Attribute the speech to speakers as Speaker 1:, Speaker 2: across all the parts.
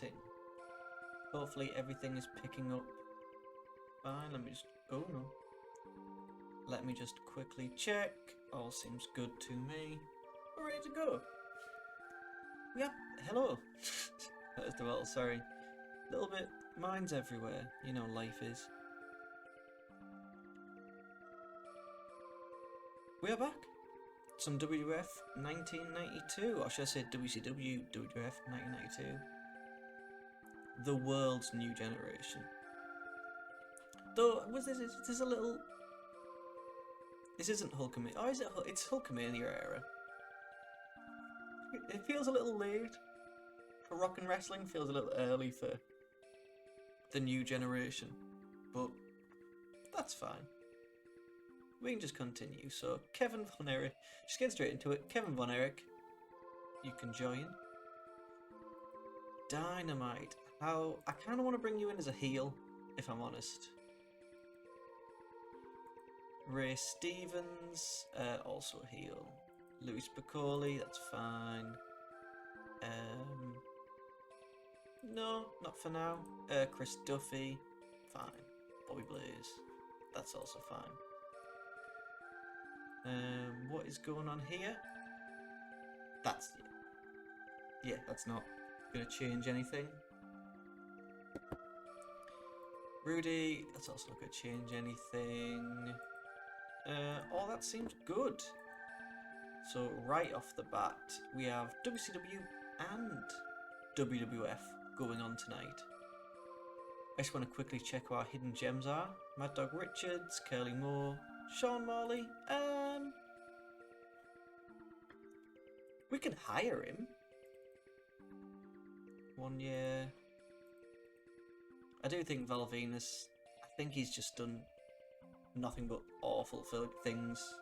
Speaker 1: chatting. Hopefully everything is picking up fine. Let me just... Oh, no. Let me just quickly check. All seems good to me. We're ready to go. Yeah, hello. First of all, sorry. A little bit... Mine's everywhere. You know life is. We are back. Some WWF 1992, or should I say WCW WWF 1992. The world's new generation. Though, this a little... This isn't Hulkamania. Oh, is it? It's Hulkamania era. It feels a little late for rock and wrestling. Feels a little early for the new generation, but that's fine. We can just continue. So Kevin Von Erich, just getting straight into it. Kevin Von Erich, you can join. Dynamite. How I kind of want to bring you in as a heel, if I'm honest. Ray Stevens, also a heel. Louis Piccoli, that's fine. No, not for now. Chris Duffy, fine. Bobby Blaze, that's also fine. What is going on here? That's... Yeah, that's not going to change anything. Rudy, that's also not going to change anything. All that seems good. So right off the bat, we have WCW and WWF going on tonight. I just want to quickly check who our hidden gems are. Mad Dog Richards, Curly Moore, Sean Morley, we can hire him. 1 year. I do think Val Venus, I think he's just done nothing but awful things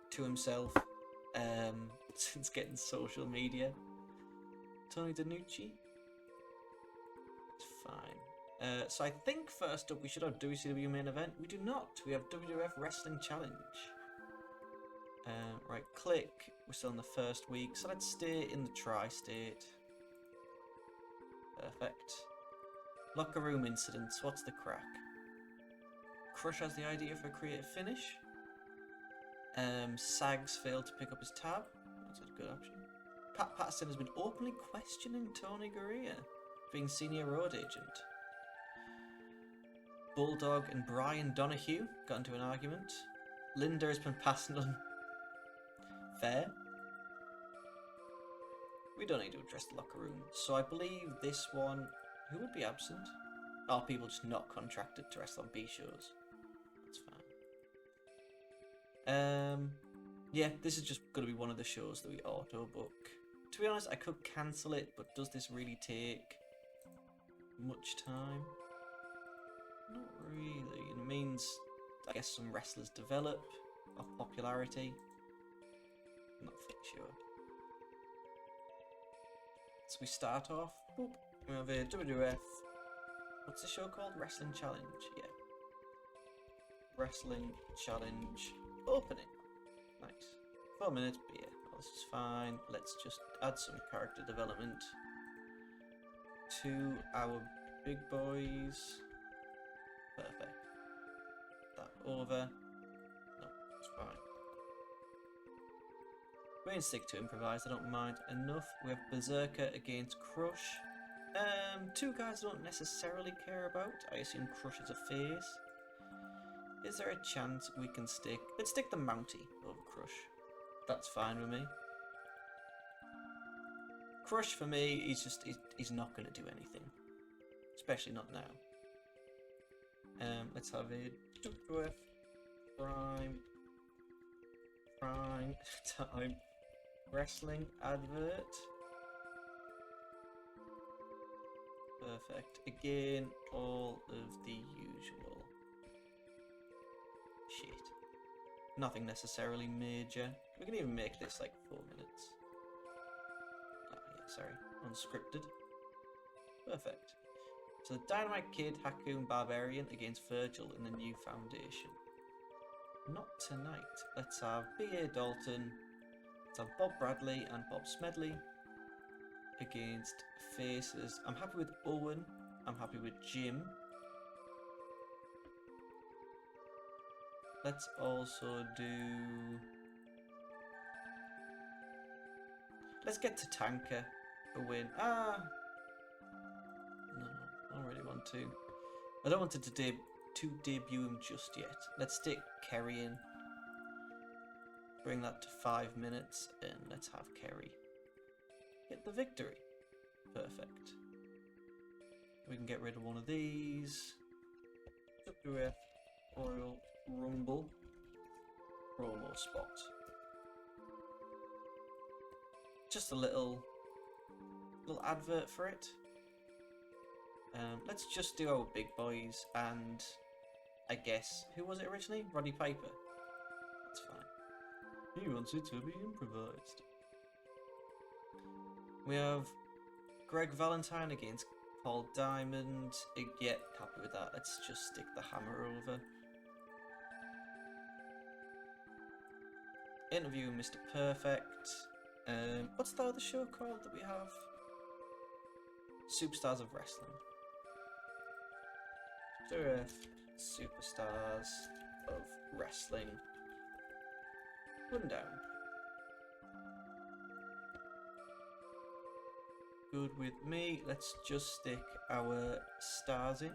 Speaker 1: to himself since getting social media. Tony DiNucci, it's fine. So I think first up we should have WCW main event. We do not. We have WWF Wrestling Challenge. Right, click. We're still in the first week, so let's stay in the tri-state. Perfect. Locker room incidents. What's the crack? Crush has the idea for a creative finish. Sags failed to pick up his tab. That's a good option. Pat Patterson has been openly questioning Tony Gurria being senior road agent. Bulldog and Brian Donahue got into an argument. Linda has been passing on. Fair. We don't need to address the locker room. So I believe this one... Who would be absent? Are people just not contracted to wrestle on B shows? That's fine. Yeah, this is just going to be one of the shows that we auto-book. To be honest, I could cancel it, but does this really take much time? Not really. It means, I guess, some wrestlers develop of popularity. I'm not fully sure. So we start off. Boop. We have a WWF. What's the show called? Wrestling Challenge. Yeah. Wrestling Challenge opening. Nice. 4 minutes, but yeah, this is fine. Let's just add some character development to our big boys. Perfect. That over. No, it's fine. We can stick to improvise, I don't mind. Enough. We have Berserker against Crush. Two guys I don't necessarily care about. I assume Crush is a face. Is there a chance we can stick... Let's stick the Mountie over Crush. That's fine with me. Crush for me, he's not going to do anything. Especially not now. Let's have a WWF Prime Time Wrestling advert. Perfect. Again, all of the usual shit. Nothing necessarily major. We can even make this like 4 minutes. Oh, yeah, sorry. Unscripted. Perfect. So Dynamite Kid, Haku and Barbarian against Virgil in the new Foundation. Not tonight. Let's have B.A. Dalton. Let's have Bob Bradley and Bob Smedley. against faces. I'm happy with Owen. I'm happy with Jim. Let's also do... Let's get to Tanker a win. No, I don't really want to. I don't want to debut him just yet. Let's stick Kerry in. Bring that to 5 minutes and let's have Kerry get the victory. Perfect. We can get rid of one of these. WF Royal Rumble promo spot. Just a little advert for it. Let's just do our big boys and I guess, who was it originally? Roddy Piper. That's fine. He wants it to be improvised. We have Greg Valentine against Paul Diamond. Yeah, happy with that. Let's just stick the hammer over. Interview Mr. Perfect. What's the other show called that we have? Superstars of Wrestling. Superstars of Wrestling. Rundown. Good with me. Let's just stick our stars in.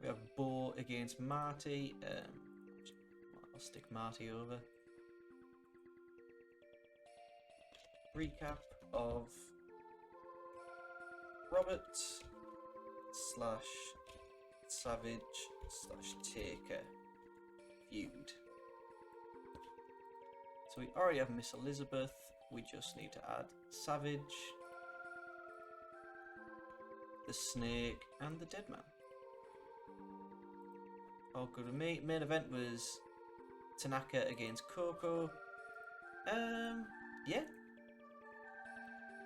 Speaker 1: We have Bo against Marty. I'll stick Marty over. Recap of Robert / Savage / Taker feud. So we already have Miss Elizabeth. We just need to add Savage, the Snake, and the Dead Man. All good with me. Main event was Tanaka against Coco. Yeah.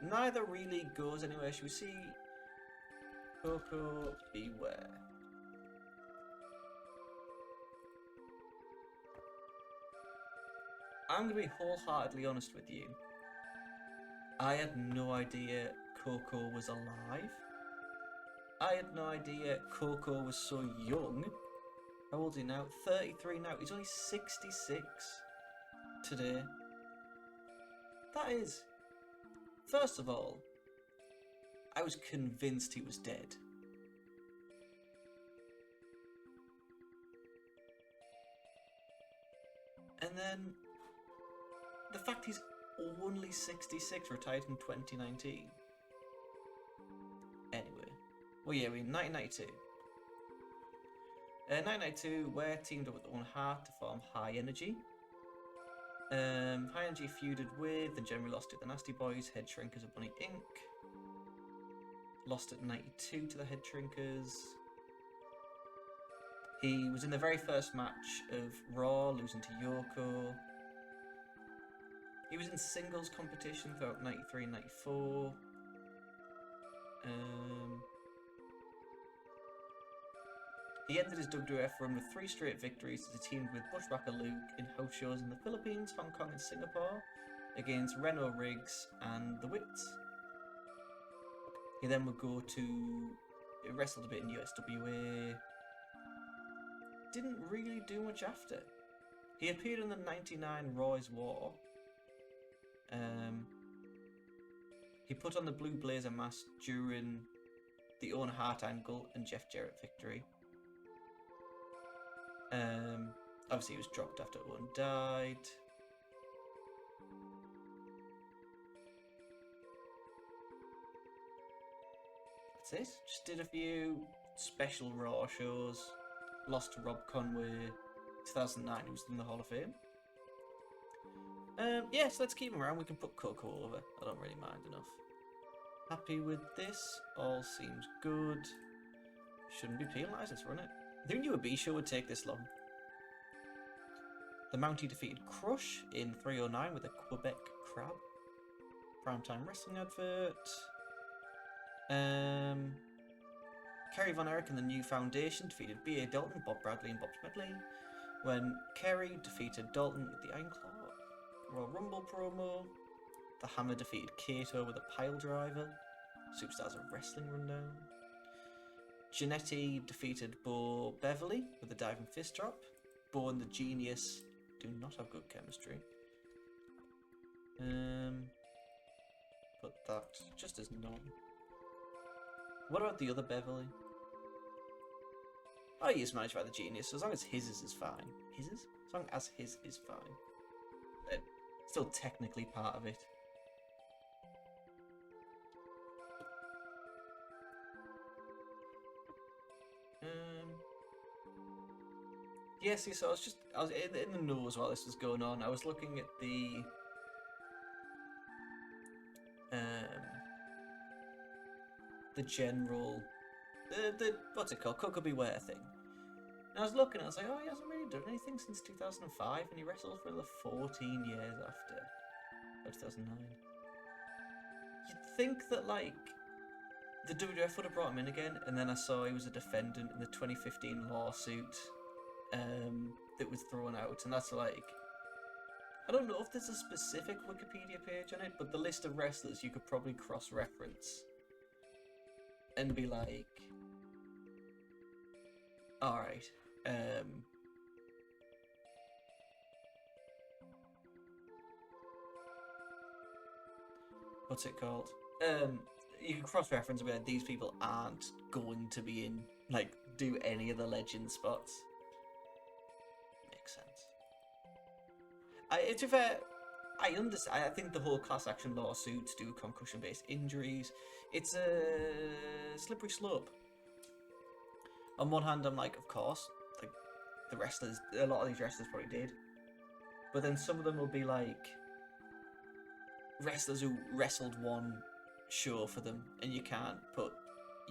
Speaker 1: Neither really goes anywhere. Should we see Coco Beware? I'm going to be wholeheartedly honest with you. I had no idea Coco was alive. I had no idea Coco was so young. How old is he now? 33 now. He's only 66 today. That is... First of all, I was convinced he was dead. And then, the fact he's only 66, retired in 2019. Anyway, well yeah, we're in 1992. 1992, Ware teamed up with Owen Hart to form High Energy. High Energy feuded with and generally lost to the Nasty Boys, Head Shrinkers of Bunny Inc. Lost at 92 to the Head Shrinkers. He was in the very first match of Raw, losing to Yoko. He was in singles competition throughout 93 and 94. He ended his WWF run with 3 straight victories as he teamed with Bushwhacker Luke in house shows in the Philippines, Hong Kong and Singapore against Reno Riggs and the Wits. He then would go to... He wrestled a bit in USWA. Didn't really do much after. He appeared in the 99 Raw's War. He put on the Blue Blazer mask during the Owen Hart angle and Jeff Jarrett victory. Obviously he was dropped after Owen died. That's it. Just did a few special Raw shows. Lost to Rob Conway. 2009 he was in the Hall of Fame. Yeah, so let's keep him around. We can put Coco over. I don't really mind enough. Happy with this. All seems good. Shouldn't be penalised. Let's run it. Who knew a B show would take this long? The Mountie defeated Crush in 309 with a Quebec crab. Primetime wrestling advert. Kerry Von Erich and the New Foundation defeated B.A. Dalton, Bob Bradley and Bob Smedley. When Kerry defeated Dalton with the Iron Claw. Royal Rumble promo. The Hammer defeated Kato with a pile driver. Superstars of Wrestling rundown. Janetti defeated Bo Beverly with a diving fist drop. Bo and the Genius do not have good chemistry. Put that just as none. What about the other Beverly? Oh, he is managed by the Genius, so as long as his is fine. His? As long as his is fine. They're still technically part of it. Yes, so I was in the nose while this was going on. I was looking at the general, the what's it called, Cook or Beware thing. And I was looking, I was like, oh, he hasn't really done anything since 2005, and he wrestled for the 14 years after, 2009. You'd think that, like, the WWF would have brought him in again, and then I saw he was a defendant in the 2015 lawsuit that was thrown out, and that's like, I don't know if there's a specific Wikipedia page on it, but the list of wrestlers you could probably cross-reference and be like, alright, what's it called? You can cross-reference where these people aren't going to be in, like, do any of the legend spots. Makes sense. To be fair, I understand. I think the whole class action lawsuits do concussion-based injuries. It's a slippery slope. On one hand, I'm like, of course, like the wrestlers, a lot of these wrestlers probably did, but then some of them will be like wrestlers who wrestled one show for them, and you can't put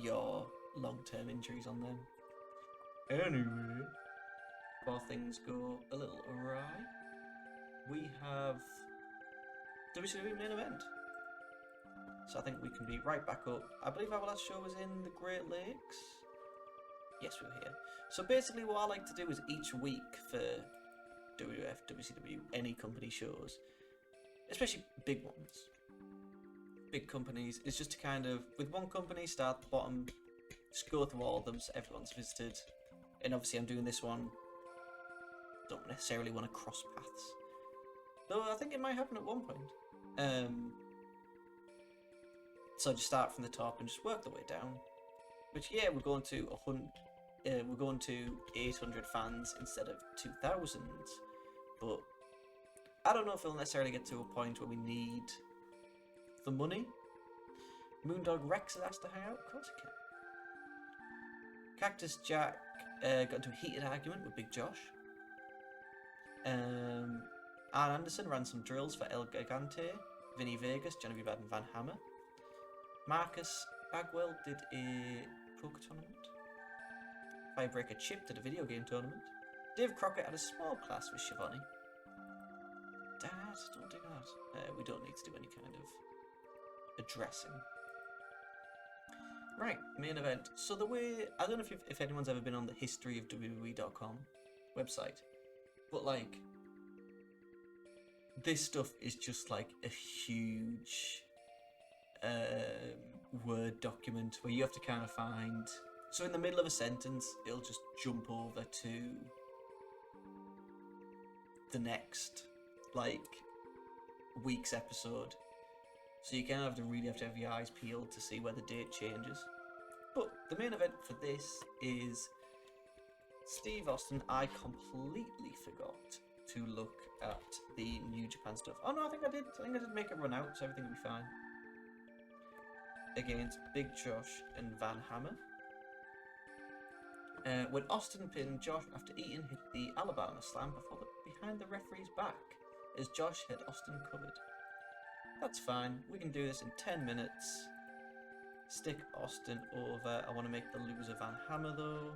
Speaker 1: your long-term injuries on them. Anyway, before things go a little awry, we have WCW main event. So I think we can be right back up. I believe our last show was in the Great Lakes. Yes, we were here. So basically what I like to do is each week for WWF, WCW, any company shows, especially big ones, big companies, is just to kind of, with one company, start at the bottom, just go through all of them so everyone's visited. And obviously I'm doing this one, don't necessarily want to cross paths. Though I think it might happen at one point. So just start from the top and just work the way down. Which, yeah, we're going to 800 fans instead of 2,000. But I don't know if it'll necessarily get to a point where we need the money. Moondog Rex has asked to hang out. Of course he can. Cactus Jack got into a heated argument with Big Josh. Arn Anderson ran some drills for El Gigante. Vinny Vegas, Genevieve Bad and Van Hammer. Marcus Bagwell did a poker tournament. Firebreaker Chip did a video game tournament. Dave Crockett had a small class with Shivani. Dad, don't do that. We don't need to do any kind of addressing. Right, main event. So the way, I don't know if anyone's ever been on the history of WWE.com website, but like, this stuff is just like a huge Word document where you have to kind of find, so in the middle of a sentence it'll just jump over to the next like week's episode, so you kind of really have to have your eyes peeled to see where the date changes. But the main event for this is Steve Austin. I completely forgot to look at the New Japan stuff. Oh no, I think I did make it run out, so everything will be fine. Against Big Josh and Van Hammer. When Austin pinned Josh after Eaton hit the Alabama Slam behind the referee's back, as Josh had Austin covered. That's fine, we can do this in 10 minutes. Stick Austin over. I want to make the loser Van Hammer though.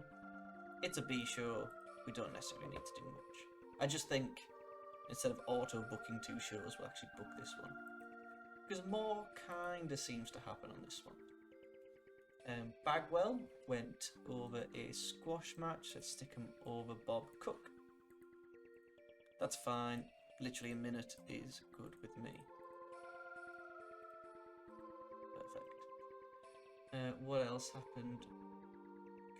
Speaker 1: It's a B show, we don't necessarily need to do much. I just think, instead of auto-booking 2 shows, we'll actually book this one. Because more kinda seems to happen on this one. Bagwell went over a squash match. Let's stick him over Bob Cook. That's fine. literally a minute is good with me. Perfect. What else happened?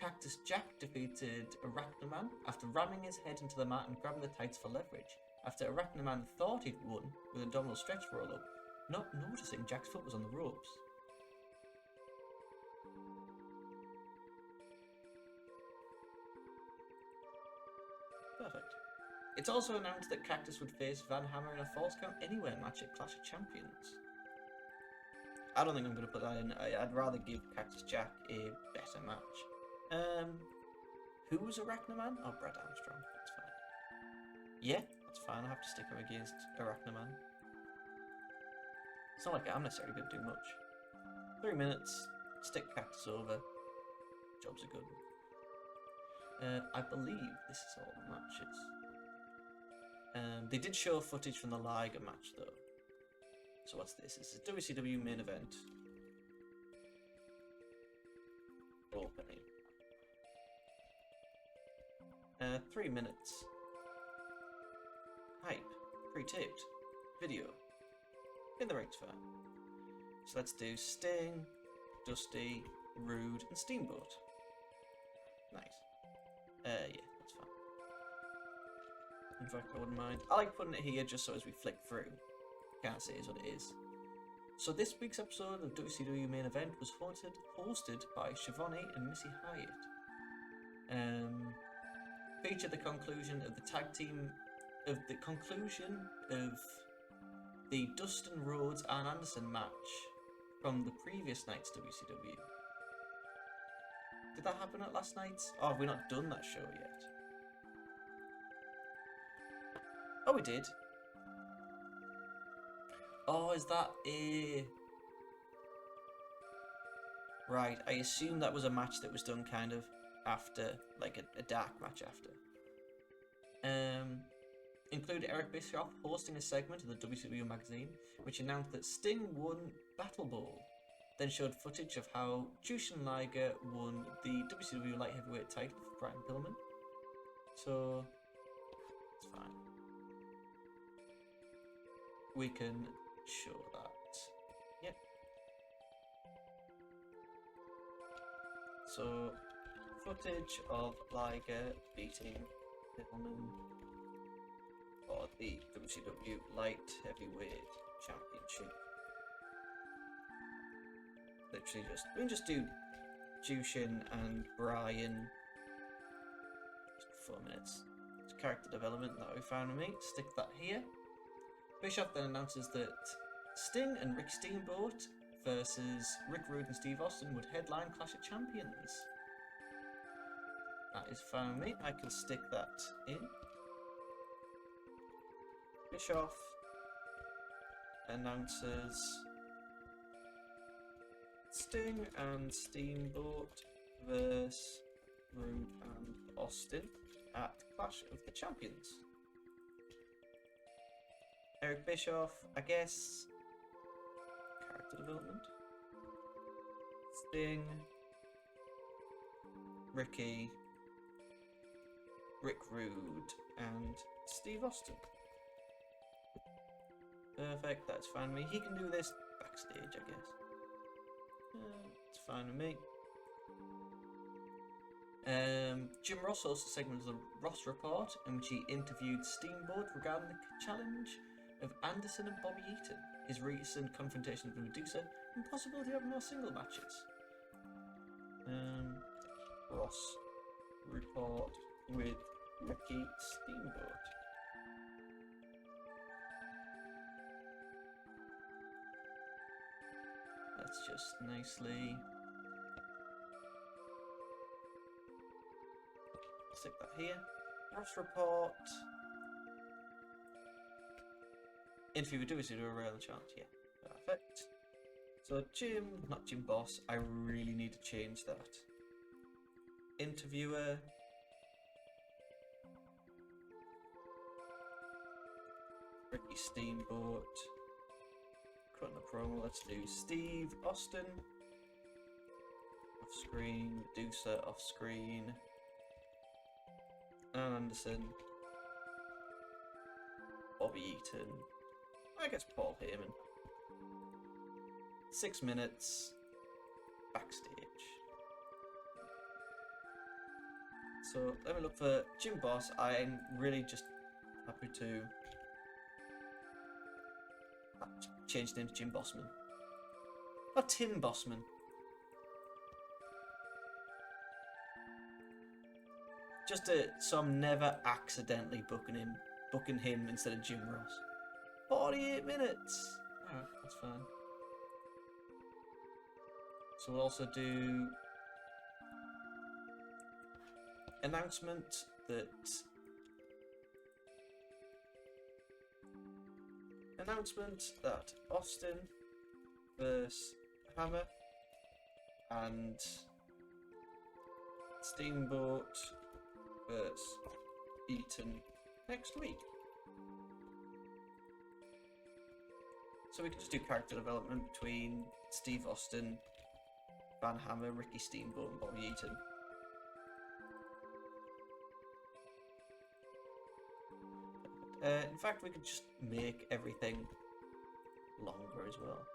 Speaker 1: Cactus Jack defeated Arachnaman after ramming his head into the mat and grabbing the tights for leverage. After Arachnaman thought he'd won with an abdominal stretch roll-up, not noticing Jack's foot was on the ropes. Perfect. It's also announced that Cactus would face Van Hammer in a Falls Count Anywhere match at Clash of Champions. I don't think I'm going to put that in. I'd rather give Cactus Jack a better match. Who's Arachnaman? Oh, Brad Armstrong. That's fine. Yeah, that's fine. I have to stick him against Arachnaman. It's not like I'm necessarily going to do much. 3 minutes, stick Cactus over. Jobs are good. I believe this is all the matches. They did show footage from the Liger match though. So what's this? It's a WCW main event. Opening. 3 minutes. Hype. Pre-taped. Video. In the ring's fair. So let's do Sting, Dusty, Rude, and Steamboat. Nice. Yeah, that's fine. In fact, I wouldn't mind. I like putting it here just so as we flick through. Can't say is what it is. So this week's episode of WCW Main Event was hosted by Shivani and Missy Hyatt. Featured the conclusion of the tag team of the Dustin Rhodes and Anderson match from the previous night's WCW. Did that happen at last night's? Oh, have we not done that show yet? Oh, we did. Oh, is that a... Right, I assume that was a match that was done kind of after, like a dark match after. Included Eric Bischoff hosting a segment of the WCW magazine, which announced that Sting won Battle Bowl, then showed footage of how Jushin Liger won the WCW Light Heavyweight title for Brian Pillman. So, it's fine. We can show that. Yep. So, footage of Liger beating Pillman for the WCW Light Heavyweight Championship. Literally we can just do Jushin and Brian. Just 4 minutes. It's character development that we found with me. Stick that here. Bischoff then announces that Sting and Rick Steamboat versus Rick Rude and Steve Austin would headline Clash of Champions. That is fine with me. I can stick that in. Bischoff announces Sting and Steamboat versus Rude and Austin at Clash of the Champions. Eric Bischoff, I guess. Character development. Sting. Ricky. Rick Rude and Steve Austin. Perfect, that's fine with me. He can do this backstage, I guess. It's fine with me. Jim Ross hosted a segment of the Ross Report in which he interviewed Steamboat regarding the challenge of Anderson and Bobby Eaton, his recent confrontation with Medusa, and possibility of more single matches. Ross Report with Ricky Steamboat. Let's just nicely stick that here. Ross Report. Interview with WCW around the chart, yeah. Perfect. So not Jim Boss, I really need to change that. Interviewer. Ricky Steamboat. Cutting the promo, let's do Steve Austin. Off screen, Medusa off screen. And Anderson. Bobby Eaton, I guess Paul Heyman. 6 minutes backstage. So let me look for Jim Boss. I'm really just happy to change the name to Jim Bossman. Or Tim Bossman. So I'm never accidentally booking him instead of Jim Ross. 48 minutes. Alright, that's fine. So we'll also do announcement that Austin versus Hammer and Steamboat versus Eaton next week. So we can just do character development between Steve Austin, Van Hammer, Ricky Steamboat, and Bobby Eaton. In fact, we could just make everything longer as well.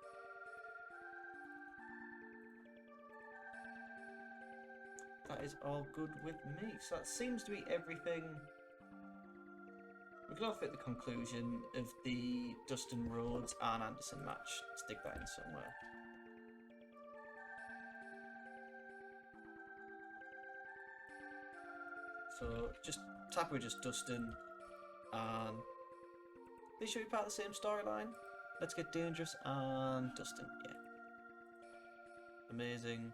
Speaker 1: That is all good with me. So that seems to be everything. We can all fit the conclusion of the Dustin Rhodes and Anderson match. Stick that in somewhere. So just tap with just Dustin, and they should be part of the same storyline. Let's get Dangerous and Dustin. Yeah, amazing.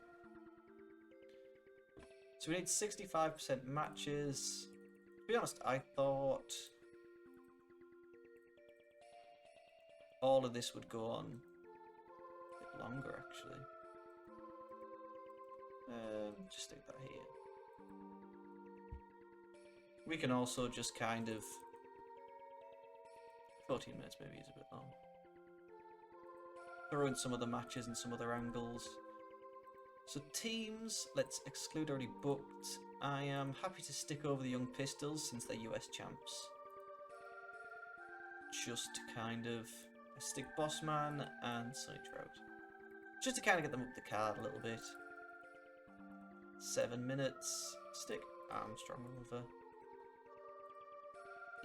Speaker 1: So we need 65% matches. To be honest, I thought all of this would go on a bit longer, actually. Just stick that here. We can also just kind of 14 minutes maybe is a bit long. Throw in some other matches and some other angles. So teams, let's exclude already booked. I am happy to stick over the Young Pistols since they're US champs. Just to kind of stick Bossman and Sonny Trout. Just to kind of get them up the card a little bit. 7 minutes. Stick Armstrong over.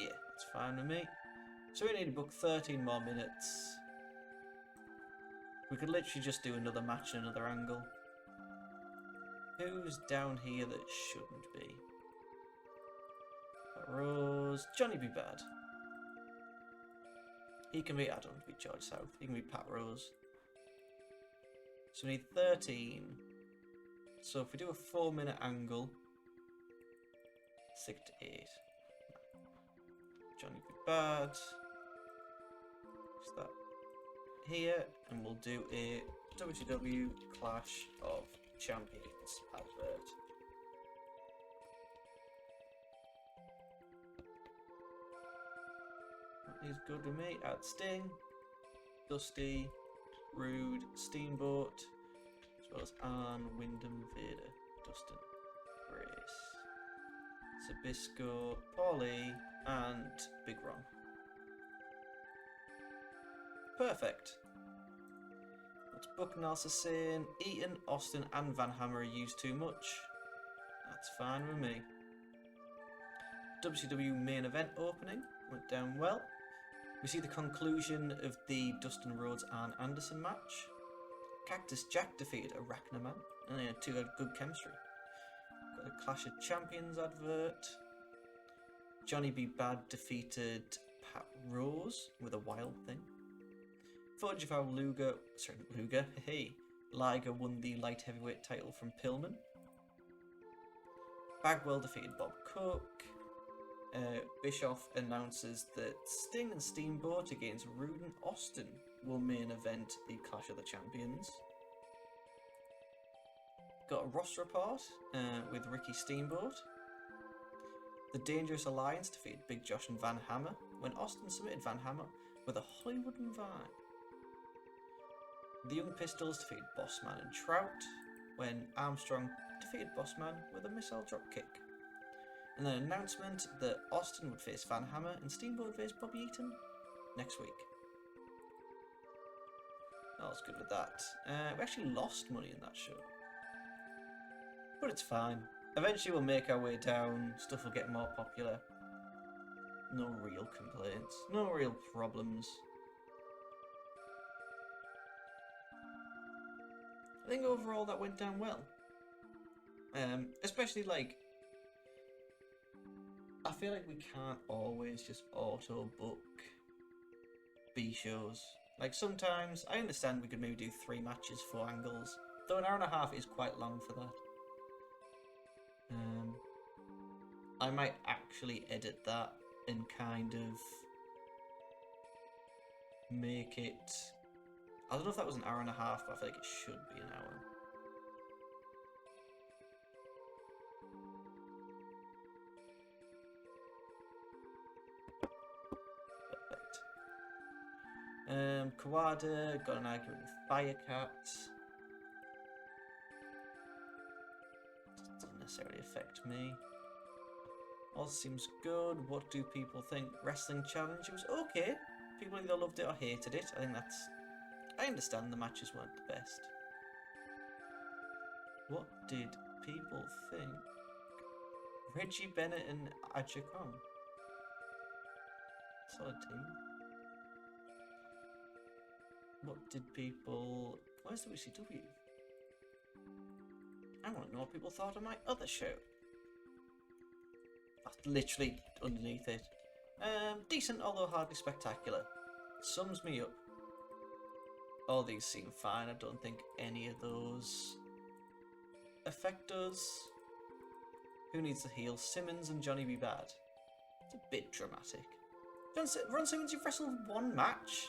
Speaker 1: Yeah, that's fine with me. So we need to book 13 more minutes. We could literally just do another match and another angle. Who's down here that shouldn't be? Pat Rose. Johnny B. Bad. He can be, I don't want to be George South. He can be Pat Rose. So we need 13. So if we do a 4-minute angle, 6 to 8. Johnny B. Bad. Is that here? And we'll do a WCW Clash of Champions advert. That is good with me. Add Sting, Dusty, Rude, Steamboat, as well as Arn, Wyndham, Vader, Dustin, Grace, Sabisco, Paulie, and Big Ron. Perfect. Let's book Nelson saying Eaton, Austin, and Van Hammer are used too much. That's fine with me. WCW main event opening went down well. We see the conclusion of the Dustin Rhodes and Anderson match. Cactus Jack defeated Arachnaman, and they two had good chemistry. Got a Clash of Champions advert. Johnny B. Bad defeated Pat Rose with a wild thing. Footage of how Liger won the light heavyweight title from Pillman. Bagwell defeated Bob Cook. Bischoff announces that Sting and Steamboat against Rude and Austin will main event the Clash of the Champions. Got a roster report with Ricky Steamboat. The Dangerous Alliance defeated Big Josh and Van Hammer when Austin submitted Van Hammer with a Hollywood and Vine. The Young Pistols defeated Bossman and Trout when Armstrong defeated Bossman with a missile dropkick. And then an announcement that Austin would face Van Hammer and Steamboat would face Bobby Eaton next week. I was good with that. We actually lost money in that show. But it's fine. Eventually we'll make our way down, stuff will get more popular. No real complaints, no real problems. I think overall that went down well. Especially like, I feel like we can't always just auto book B shows. Like sometimes, I understand we could maybe do 3 matches, 4 angles, though an hour and a half is quite long for that. I might actually edit that and kind of make it, I don't know if that was an hour and a half, but I feel like it should be an hour. Perfect. Kawada got an argument with Firecat. Doesn't necessarily affect me. All seems good. What do people think? Wrestling Challenge, it was okay. People either loved it or hated it. I think that's... I understand the matches weren't the best. What did people think? Reggie Bennett and Aja Kong. Solid team. What did people... Where's the WCW? I want to know what people thought of my other show. That's literally underneath it. Decent, although hardly spectacular. Sums me up. All these seem fine. I don't think any of those affect us. Who needs the heel? Simmons and Johnny B. Bad. It's a bit dramatic. Ron Simmons, you've wrestled 1 match.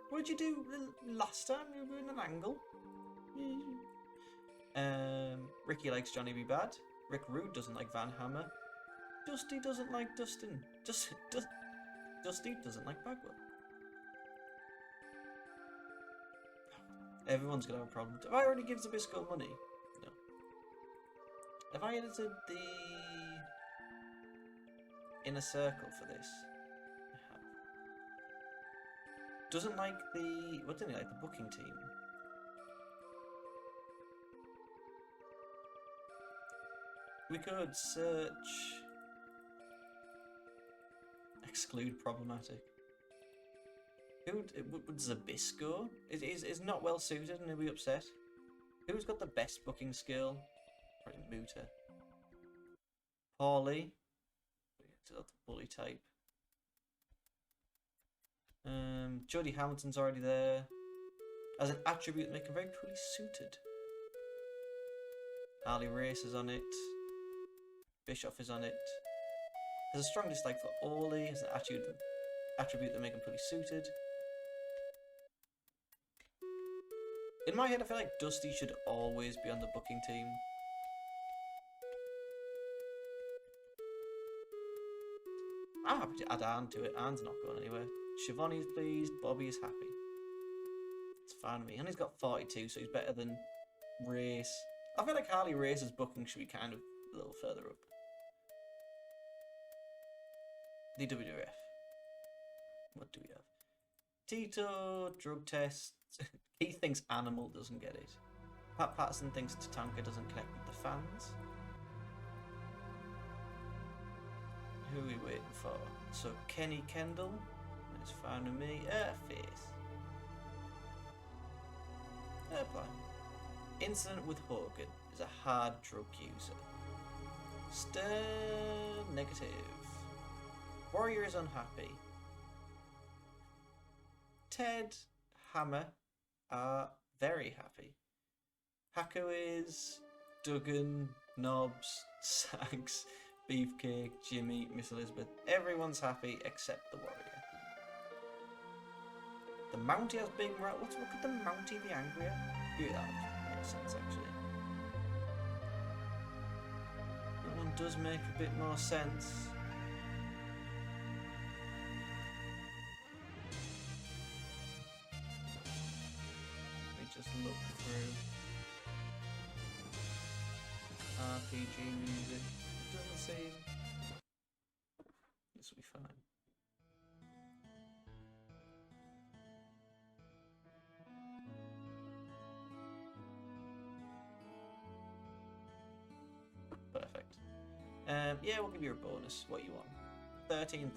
Speaker 1: What did you do last time? You were in an angle. Ricky likes Johnny B. Bad. Rick Rude doesn't like Van Hammer. Dusty doesn't like Dustin. Dusty doesn't like Bagwell. Everyone's gonna have a problem. Have I already given Zabisco money? No. Have I edited the inner circle for this? I have. Doesn't like the... What didn't he like? The booking team. We could search... Exclude problematic. Who would Zabisco? Is not well suited and he'll be upset. Who's got the best booking skill? Probably Muta. Paulie. That's the bully type. Jody Hamilton's already there. As an attribute that make him very poorly suited. Harley Race is on it. Bischoff is on it. Has a strong dislike for Orly. Has an attribute that make him poorly suited. In my head, I feel like Dusty should always be on the booking team. I'm happy to add Arn to it. Arn's not going anywhere. Shivani's pleased. Bobby is happy. It's fine with me. And he's got 42, so he's better than Race. I feel like Harley Race's booking should be kind of a little further up. The WWF. What do we have? Tito, drug tests. Keith thinks Animal doesn't get it. Pat Patterson thinks Tatanka doesn't connect with the fans. Who are we waiting for? So Kenny Kendall. That's fine with me. Face. Apply. Incident with Hogan is a hard drug user. Stern negative. Warrior is unhappy. Ted, Hammer are very happy. Haku is, Duggan, Knobs, Sags, Beefcake, Jimmy, Miss Elizabeth. Everyone's happy except the Warrior. The Mountie has big morale. What could the Mountie be angry at? Yeah, that makes sense actually. That one does make a bit more sense. Just look through RPG music. It doesn't seem will be fine. Perfect. Yeah, we'll give you a bonus. What you want? 13,000.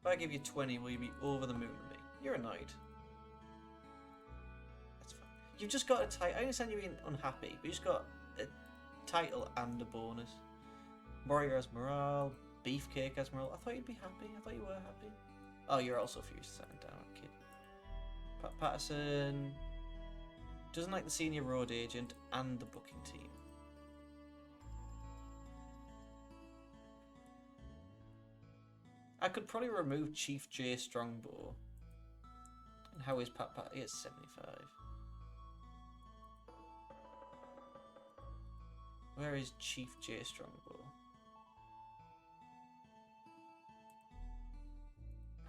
Speaker 1: If I give you 20, will you be over the moon with me? You're annoyed. That's fine. You've just got a title. I understand you're being unhappy, but you just got a title and a bonus. Warrior has morale. Beefcake has morale. I thought you'd be happy. I thought you were happy. Oh, you're also fused. Setting down, kid. Pat Patterson doesn't like the senior road agent and the booking team. I could probably remove Chief J Strongbow. And how is Pat? He is 75. Where is Chief J Strongbow?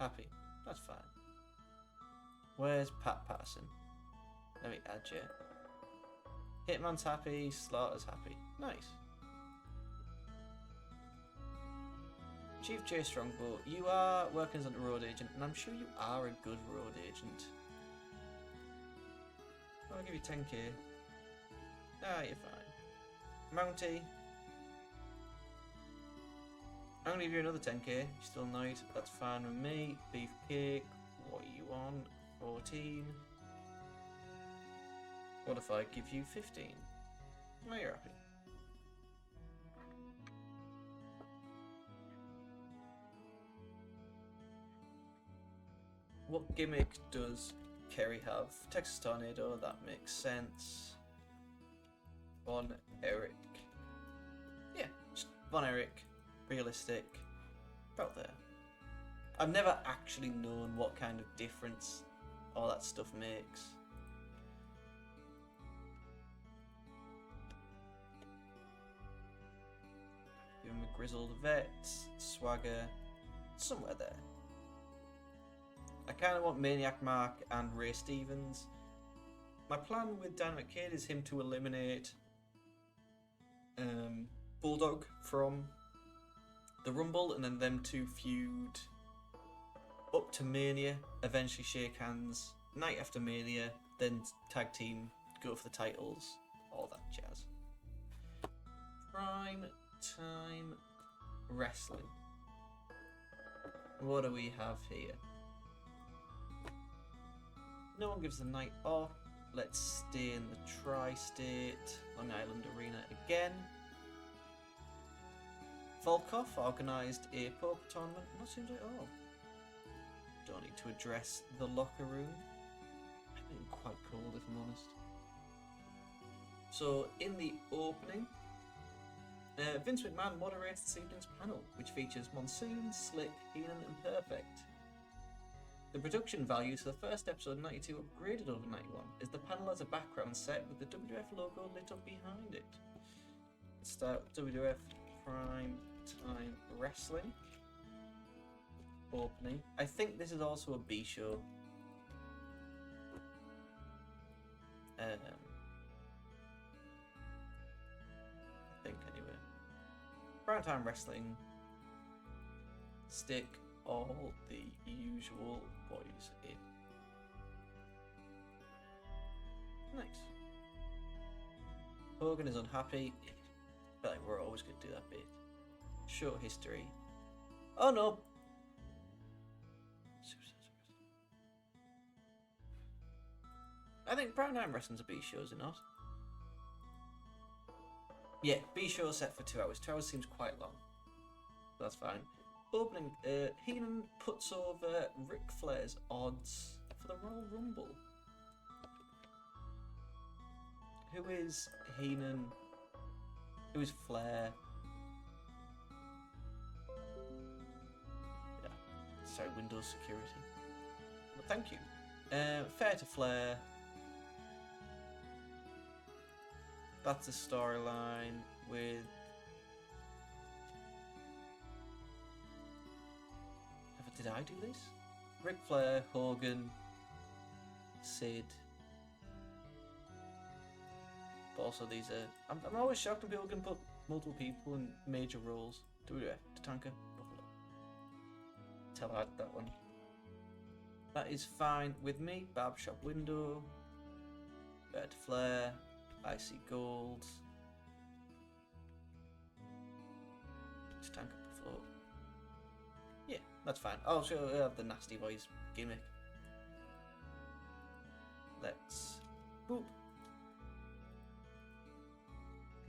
Speaker 1: Happy. That's fine. Where's Pat Patterson? Let me add you. Hitman's happy. Slaughter's happy. Nice. Chief J Strongbow, you are working as a road agent, and I'm sure you are a good road agent. I'll give you 10k. Ah, you're fine. Mountie. I'm gonna give you another 10k. You're still annoyed. That's fine with me. Beefcake. What are you on? 14. What if I give you 15? Oh, you're happy. What gimmick does Kerry have? Texas Tornado, that makes sense. Von Eric. Yeah, just Von Eric. Realistic. About there. I've never actually known what kind of difference all that stuff makes. Give him a grizzled vet, swagger, somewhere there. I kind of want Maniac Mark and Ray Stevens. My plan with Dynamite Kid is him to eliminate Bulldog from the Rumble, and then them to feud up to Mania, eventually shake hands, night after Mania, then tag team, go for the titles, all that jazz. Prime time wrestling. What do we have here? No one gives the night off. Let's stay in the Tri-State Long Island Arena again. Volkov organised a poker tournament. Not seems like don't need to address the locker room. I'm getting quite cold if I'm honest. So in the opening, Vince McMahon moderates this evening's panel, which features Monsoon, Slick, Heenan and Perfect. The production value to the first episode 92 upgraded over 91, as the panel has a background set with the WWF logo lit up behind it. Let's start WWF Prime Time Wrestling. Opening. I think this is also a B show. I think anyway. Prime Time Wrestling. Stick all the usual boys in. Nice. Hogan is unhappy. I feel like we're always going to do that bit. Short history. Oh no! I think Prime Time Wrestling's a B show, is it not? Yeah, B show set for 2 hours. 2 hours seems quite long. That's fine. Opening, Heenan puts over Ric Flair's odds for the Royal Rumble. Who is Heenan? Who is Flair? Yeah, sorry, Windows security. But thank you. Fair to Flair. That's a storyline with... Did I do this? Ric Flair, Hogan, Sid. But also these are... I'm always shocked when people can put multiple people in major roles. WF, Tatanka, Buffalo. Tell her that one. That is fine with me. Barbershop window. Bird flare. Icy gold. Tatanka, Buffalo. Yeah, that's fine. Oh, so I have the nasty boys gimmick. Let's boop.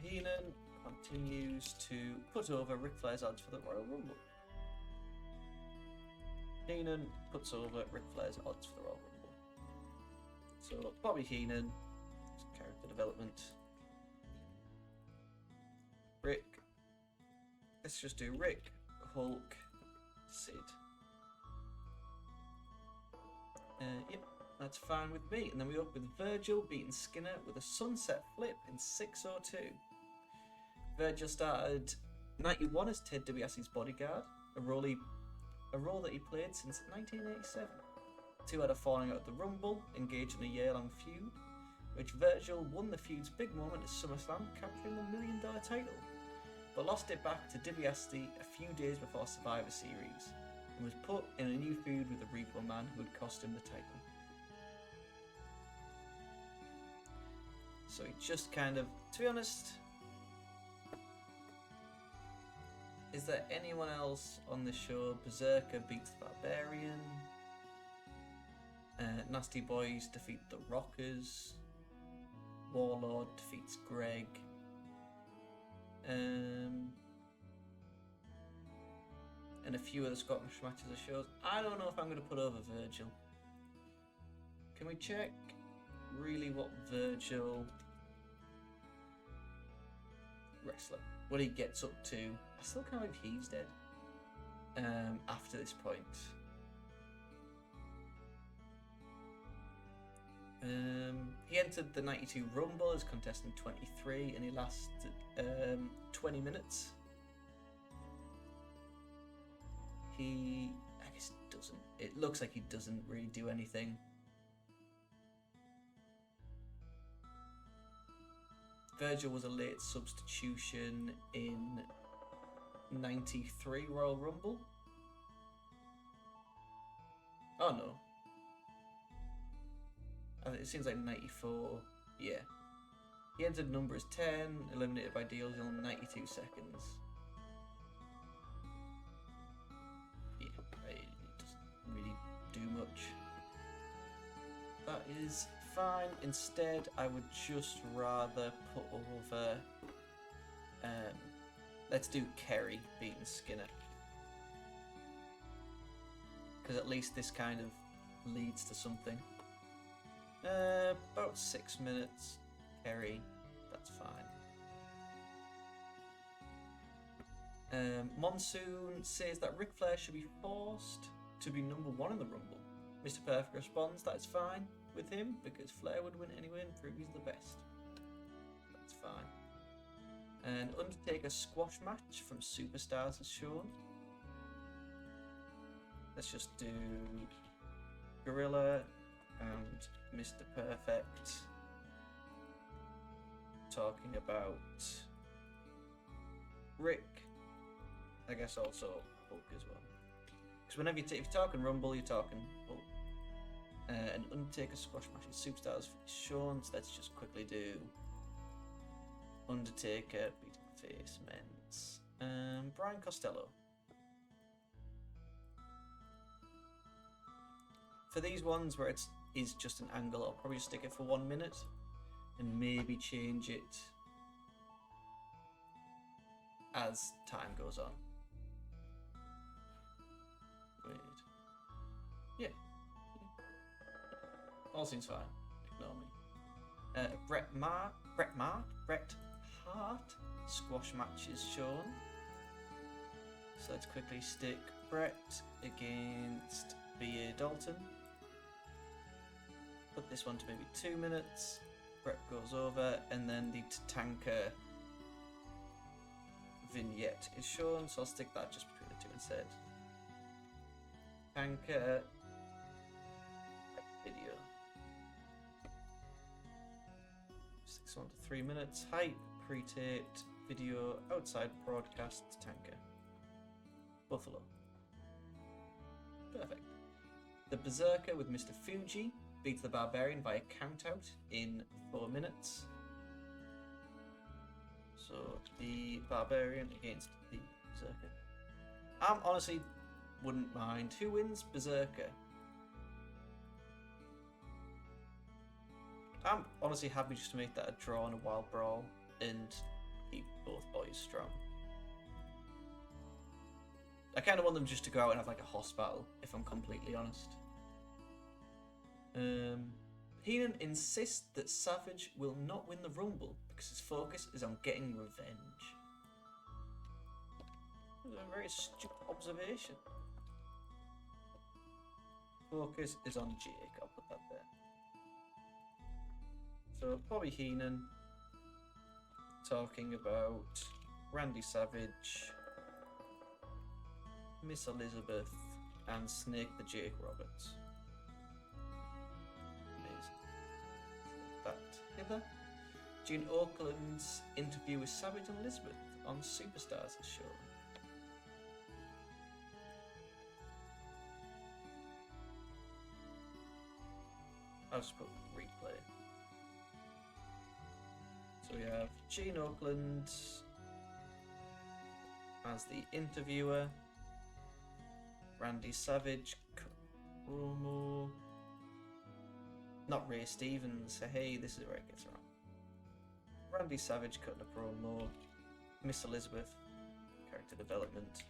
Speaker 1: Heenan continues to put over Ric Flair's odds for the Royal Rumble. Heenan puts over Ric Flair's odds for the Royal Rumble. So Bobby Heenan, character development. Rick. Let's just do Rick, Hulk, Sid. Yep, that's fine with me. And then we up with Virgil beating Skinner with a sunset flip in 6:02. Virgil started 91 as Ted DiBiase's bodyguard, a role that he played since 1987. Two had a falling out at the Rumble, engaged in a year-long feud, which Virgil won the feud's big moment at SummerSlam, capturing the $1 million title, but lost it back to DiBiase a few days before Survivor Series, and was put in a new feud with the Repo Man who would cost him the title. So he just kind of, to be honest, is there anyone else on the show? Berserker beats the Barbarian. Nasty Boys defeat the Rockers. Warlord defeats Greg. And a few other Scottish matches or shows. I don't know if I'm going to put over Virgil. Can we check really what Virgil wrestler, what he gets up to? I still can't believe he's dead after this point. He entered the 92 Rumble as contestant 23 and he lasted 20 minutes. I guess doesn't. It looks like he doesn't really do anything. Virgil was a late substitution in 93 Royal Rumble. Oh no. It seems like 94. Yeah. He entered number as 10, eliminated by Deals in 92 seconds. Yeah, it doesn't really do much. That is fine. Instead, I would just rather put over. Let's do Kerry beating Skinner. Because at least this kind of leads to something. About 6 minutes. Kerry, that's fine. Monsoon says that Ric Flair should be forced to be number one in the Rumble. Mr. Perfect responds that it's fine with him because Flair would win anyway and prove he's the best. That's fine. An Undertaker squash match from Superstars is shown. Let's just do Gorilla and Mr. Perfect talking about Rick. I guess also Hulk as well. Because whenever if you're talking Rumble, you're talking Hulk. An Undertaker squash match in Superstars is shown, so let's just quickly do Undertaker beating face men's. Brian Costello. For these ones where it is just an angle, I'll probably just stick it for 1 minute and maybe change it as time goes on. Wait. Yeah. All seems fine. Ignore me. Bret Hart squash match is shown. So let's quickly stick Bret against B.A. Dalton. Put this one to maybe 2 minutes. Bret goes over, and then the Tatanka vignette is shown, so I'll stick that just between the two instead. Tatanka video. 6 on to 3 minutes. Hype, pre-taped video, outside broadcast, Tatanka. Buffalo. Perfect. The Berserker with Mr. Fuji beats the Barbarian by a countout in 4 minutes. So the Barbarian against the Berserker. Honestly wouldn't mind. Who wins? Berserker. I'm honestly happy just to make that a draw and a wild brawl and keep both boys strong. I kind of want them just to go out and have like a hoss battle, if I'm completely honest. Heenan insists that Savage will not win the Rumble because his focus is on getting revenge. That's a very stupid observation. Focus is on Jake, I'll put that there. So Bobby Heenan talking about Randy Savage, Miss Elizabeth, and Snake the Jake Roberts. Amazing. That hither. Gene Oakland's interview with Savage and Elizabeth on Superstars is shown. I'll just put replay. So we have Gene Oakland as the interviewer, Randy Savage, promo, not Ray Stevens, hey, this is where it gets wrong. Randy Savage cutting a promo, Miss Elizabeth, character development,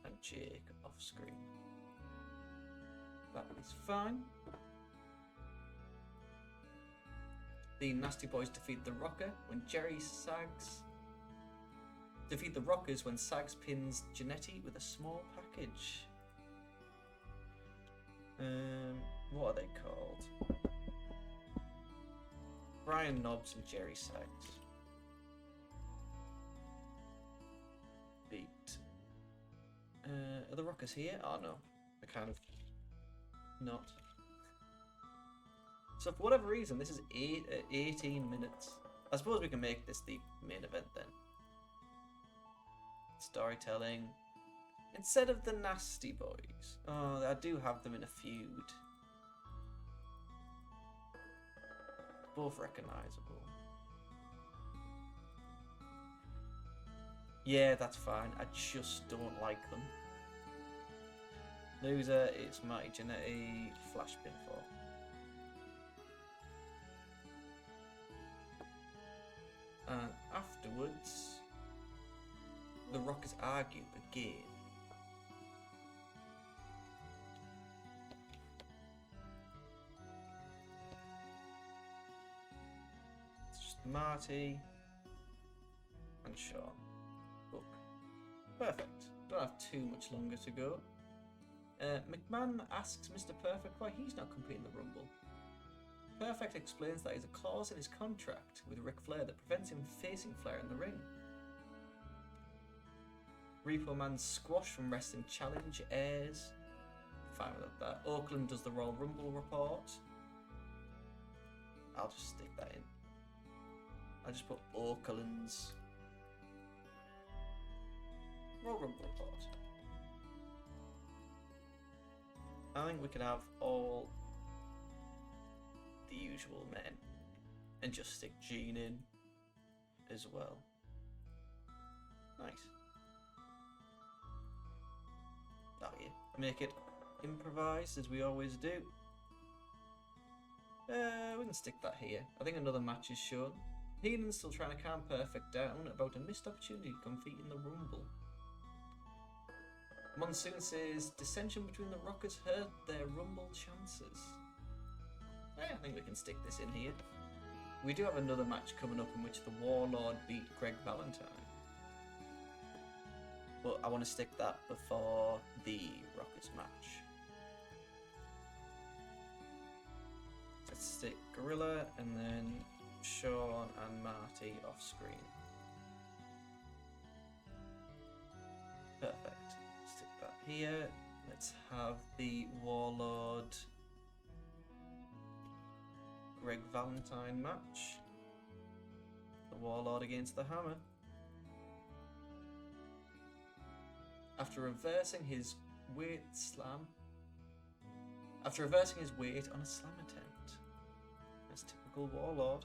Speaker 1: and Jake off screen. That is fine. The Nasty Boys defeat the Rocker when Jerry Sags. Defeat the Rockers when Sags pins Janetti with a small package. What are they called? Brian Knobbs and Jerry Sags. Beat. Are the Rockers here? Oh no, they're kind of not. So for whatever reason, this is 18 minutes. I suppose we can make this the main event then. Storytelling. Instead of the Nasty Boys. Oh, I do have them in a feud. Both recognisable. Yeah, that's fine. I just don't like them. Loser is Marty Jannetty, Flash Pinfall. And afterwards, the Rockers argue again. It's just Marty and Sean. Book. Perfect. Don't have too much longer to go. McMahon asks Mr. Perfect why he's not competing in the Rumble. Perfect explains that there's a clause in his contract with Ric Flair that prevents him facing Flair in the ring. Repo Man's squash from Wrestling Challenge airs. Fine with that. Oakland does the Royal Rumble report. I'll just stick that in. I'll just put Oakland's Royal Rumble report. I think we could have all the usual men and just stick Gene in as well. Nice. Oh yeah, make it improvised as we always do. We can stick that here. I think another match is shown. Heenan's still trying to calm Perfect down about a missed opportunity to compete in the Rumble. Monsoon says dissension between the Rockers hurt their Rumble chances. I think we can stick this in here. We do have another match coming up in which the Warlord beat Greg Valentine. But I want to stick that before the Rockers match. Let's stick Gorilla and then Sean and Marty off screen. Perfect. Stick that here. Let's have the Warlord Greg Valentine match. The Warlord against the Hammer. After reversing his weight on a slam attempt. That's typical Warlord.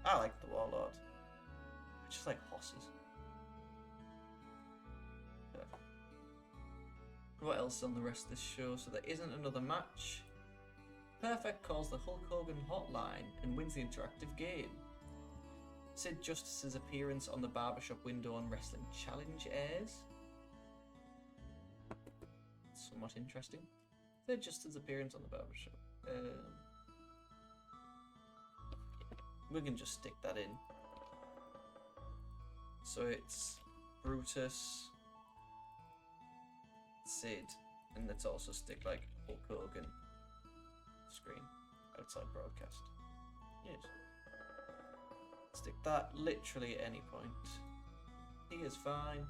Speaker 1: I like the Warlord. I just like horses. What else is on the rest of this show? So there isn't another match. Perfect calls the Hulk Hogan hotline and wins the interactive game. Sid Justice's appearance on the barbershop window on Wrestling Challenge airs. Somewhat interesting. Sid Justice's appearance on the barbershop. We can just stick that in. So it's Brutus, Sid, and let's also stick like Hulk Hogan screen outside broadcast. Yes. Stick that literally at any point. He is fine.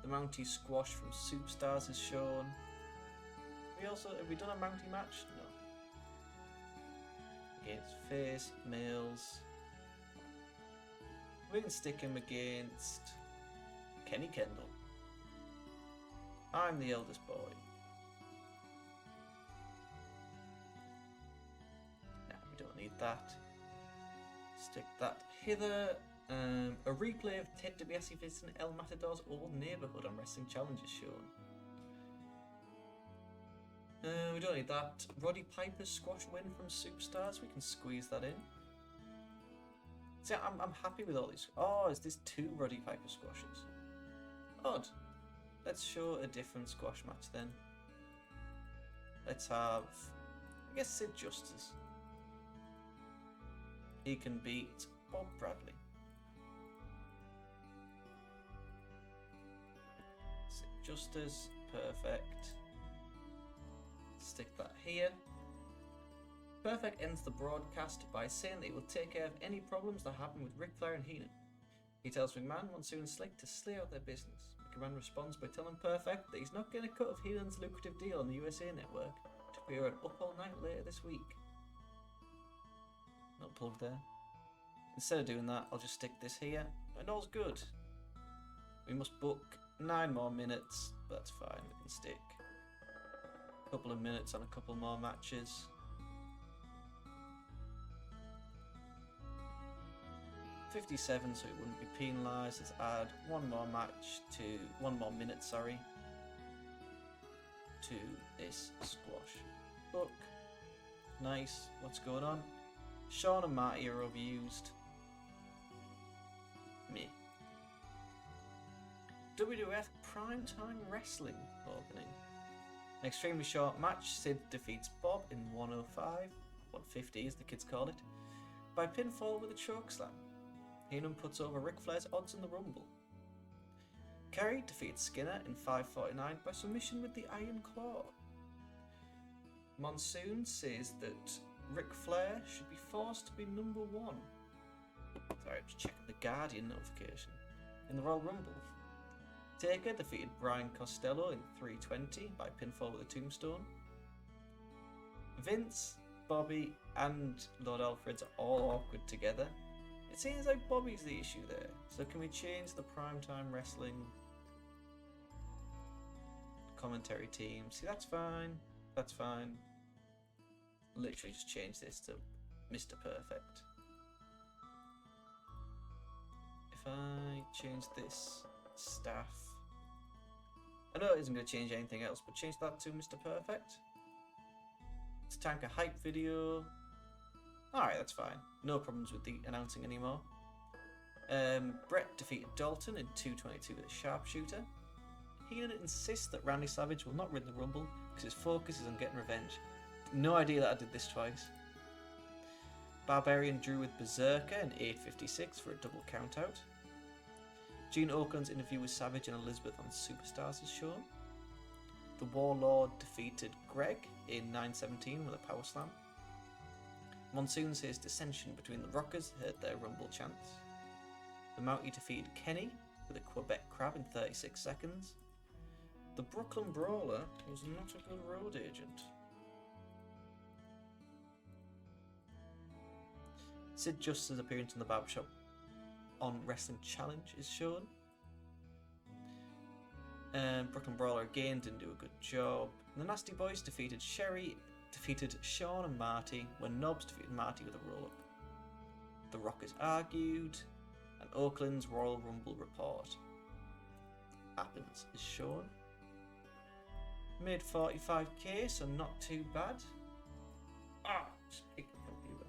Speaker 1: The Mountie squash from Superstars is shown. Have we done a Mountie match? No. Against Face, Males. We can stick him against Kenny Kendall. I'm the eldest boy. Nah, we don't need that. Stick that hither. A replay of Ted DiBiase visiting El Matador's old neighbourhood on Wrestling Challenge is shown. We don't need that. Roddy Piper's squash win from Superstars. We can squeeze that in. See, I'm happy with all these. Oh, is this 2 Roddy Piper squashes? Odd. Let's show a different squash match then. Let's have, I guess, Sid Justice. He can beat Bob Bradley. Sid Justice, perfect. Stick that here. Perfect ends the broadcast by saying that he will take care of any problems that happen with Ric Flair and Heenan. He tells McMahon, Monsoon and Slick to slay out their business. McMahon responds by telling Perfect that he's not getting a cut of Heenan's lucrative deal on the USA Network to appear on Up All Night later this week. Not plugged there. Instead of doing that, I'll just stick this here, and all's good. We must book 9 more minutes, but that's fine, we can stick a couple of minutes on a couple more matches. $57, so it wouldn't be penalised. Let's add one more minute, to this squash. Book. Nice. What's going on? Sean and Marty are overused. Me. WWF Primetime Wrestling opening. An extremely short match. Sid defeats Bob in 105, 150 as the kids call it, by pinfall with a chokeslam. Heenan puts over Ric Flair's odds in the Rumble. Kerry defeats Skinner in 5:49 by submission with the Iron Claw. Monsoon says that Ric Flair should be forced to be number 1. Sorry, just checking the Guardian notification. In the Royal Rumble. Taker defeated Brian Costello in 3:20 by pinfall with a tombstone. Vince, Bobby, and Lord Alfred's are all awkward together. It seems like Bobby's the issue there. So can we change the Primetime Wrestling commentary team? See, that's fine. That's fine. Literally just change this to Mr. Perfect. If I change this staff, I know it isn't going to change anything else, but change that to Mr. Perfect. It's Tanker hype video. Alright, that's fine. No problems with the announcing anymore. Brett defeated Dalton in 2:22 with a sharpshooter. Heenan insists that Randy Savage will not win the Rumble because his focus is on getting revenge. No idea that I did this twice. Barbarian drew with Berserker in 8:56 for a double countout. Gene Okerlund's interview with Savage and Elizabeth on Superstars is shown. The Warlord defeated Greg in 9:17 with a power slam. Monsoon says dissension between the Rockers hurt their Rumble chance. The Mountie defeated Kenny with a Quebec Crab in 36 seconds. The Brooklyn Brawler was not a good road agent. Sid Justice's appearance in the barbershop on Wrestling Challenge is shown. Brooklyn Brawler again didn't do a good job. The Nasty Boys defeated Sean and Marty when Nobs defeated Marty with a roll-up. The Rockers argued, and Oakland's Royal Rumble report. Happens is shown. Made 45k, so not too bad. Ah, just kicked the computer.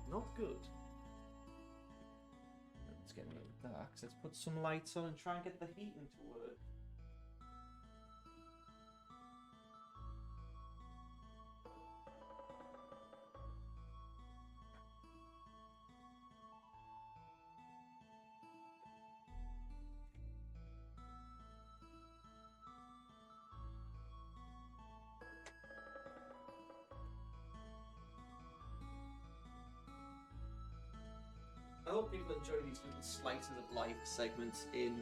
Speaker 1: Not good. Let's get rid of that. Let's put some lights on and try and get the heating to work. I hope people enjoy these little slices of life segments in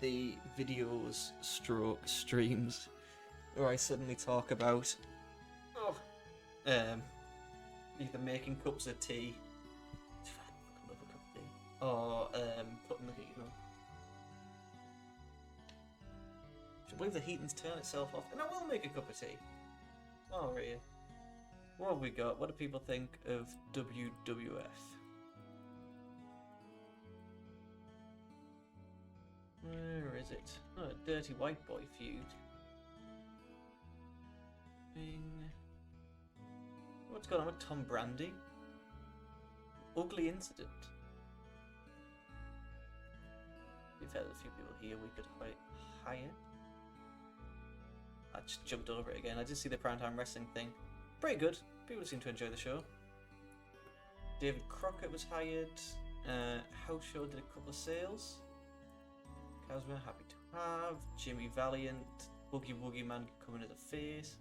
Speaker 1: the videos stroke streams where I suddenly talk about either making cups of tea, I love a cup of tea, or putting the heating on. I believe the heating's turned itself off, and I will make a cup of tea. Oh, really? What have we got? What do people think of WWF? Where is it? Oh, a Dirty White Boy feud. Bing. What's going on with Tom Brandy? Ugly incident. We've had a few people here we could hire. I just jumped over it again. I did see the Primetime Wrestling thing. Pretty good. People seem to enjoy the show. David Crockett was hired. House Show did a couple of sales. Cosmo happy to have. Jimmy Valiant. Boogie Woogie Man coming as a face.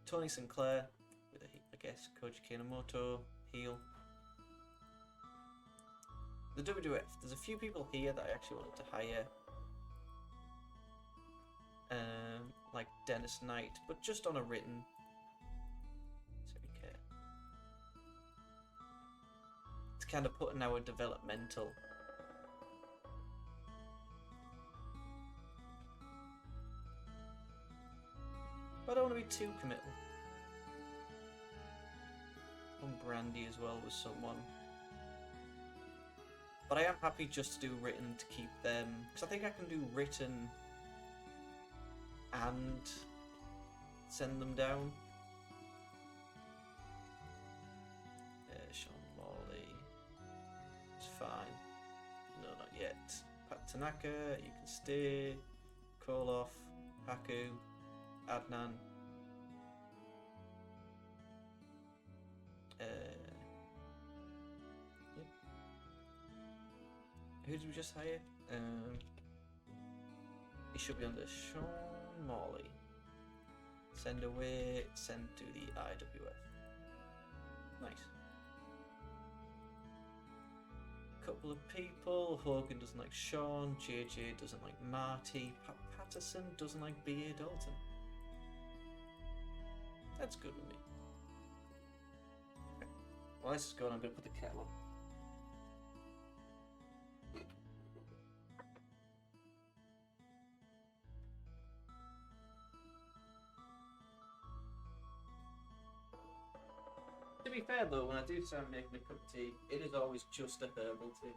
Speaker 1: Tony Sinclair with a, I guess, Koji Kanemoto heel. The WWF. There's a few people here that I actually wanted to hire. Like Dennis Knight, but just on a written. It's kind of putting our developmental. But I don't want to be too committal. On Brandy as well was someone. But I am happy just to do written to keep them, because I think I can do written and send them down. Sean Morley. It's fine. No, not yet. Pat Tanaka, you can stay. Koloff, Haku, Adnan. Yep. Who did we just hire? He should be under Sean Morley. Send away, send to the IWF. Nice. Couple of people. Hogan doesn't like Sean. JJ doesn't like Marty. Pat Patterson doesn't like B.A. Dalton. That's good with me. Okay. Well, this is good. I'm going to put the kettle on. To be fair though, when I do start making a cup of tea, it is always just a herbal tea.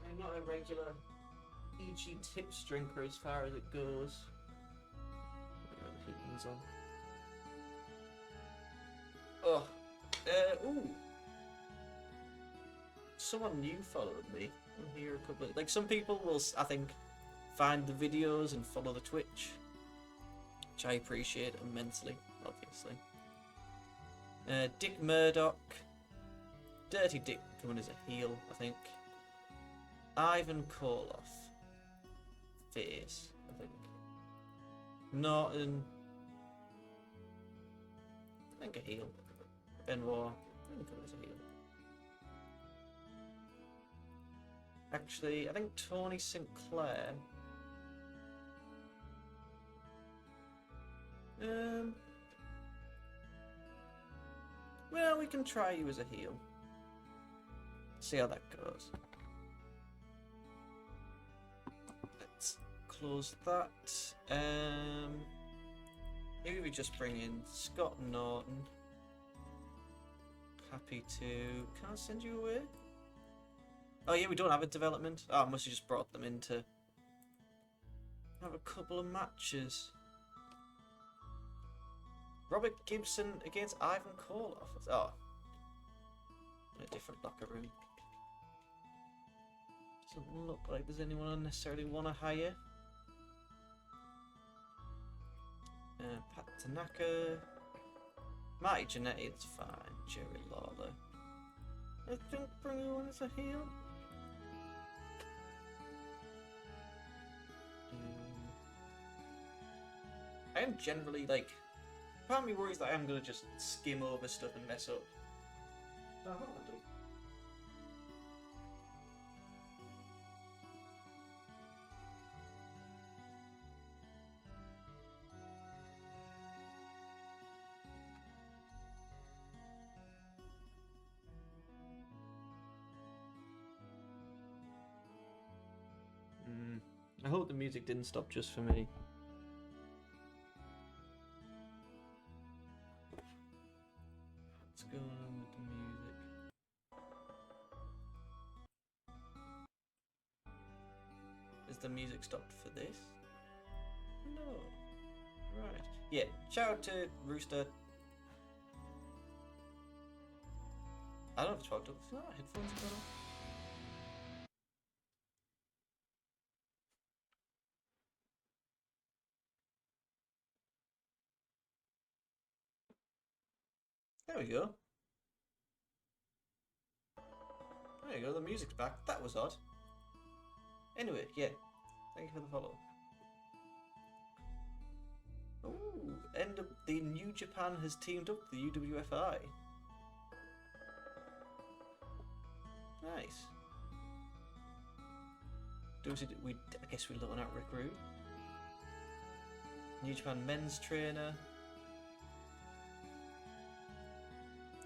Speaker 1: I'm not a regular EG tips drinker as far as it goes. The heating's on. Oh, ooh. Someone new followed me. I'm here a couple of, like, some people will, I think, find the videos and follow the Twitch, which I appreciate immensely, obviously. Dick Murdoch, Dirty Dick coming as a heel, I think. Ivan Koloff, face, I think. Norton, I think a heel. Benoit, I think coming as a heel. Actually, I think Tony Sinclair. Well, we can try you as a heel. See how that goes. Let's close that. Maybe we just bring in Scott Norton. Happy to... Can I send you away? Oh yeah, we don't have a development. Oh, I must have just brought them in to have a couple of matches. Robert Gibson against Ivan Koloff. Oh. In a different locker room. Doesn't look like there's anyone I necessarily want to hire. Pat Tanaka. Marty Jannetty, that's fine. Jerry Lawler. I think bring you on as a heel. I am generally like... Part of me worries that I am going to just skim over stuff and mess up. No, I hope I do. I hope the music didn't stop just for me. What's going on with the music? Is the music stopped for this? No. Right. Yeah, shout out to Rooster. I don't know if it's fucked up. It's not. Headphones are on. There we go. There you go, the music's back. That was odd. Anyway, yeah. Thank you for the follow. Ooh, the New Japan has teamed up with the UWFI. Nice. I guess we're looking at recruit. New Japan men's trainer.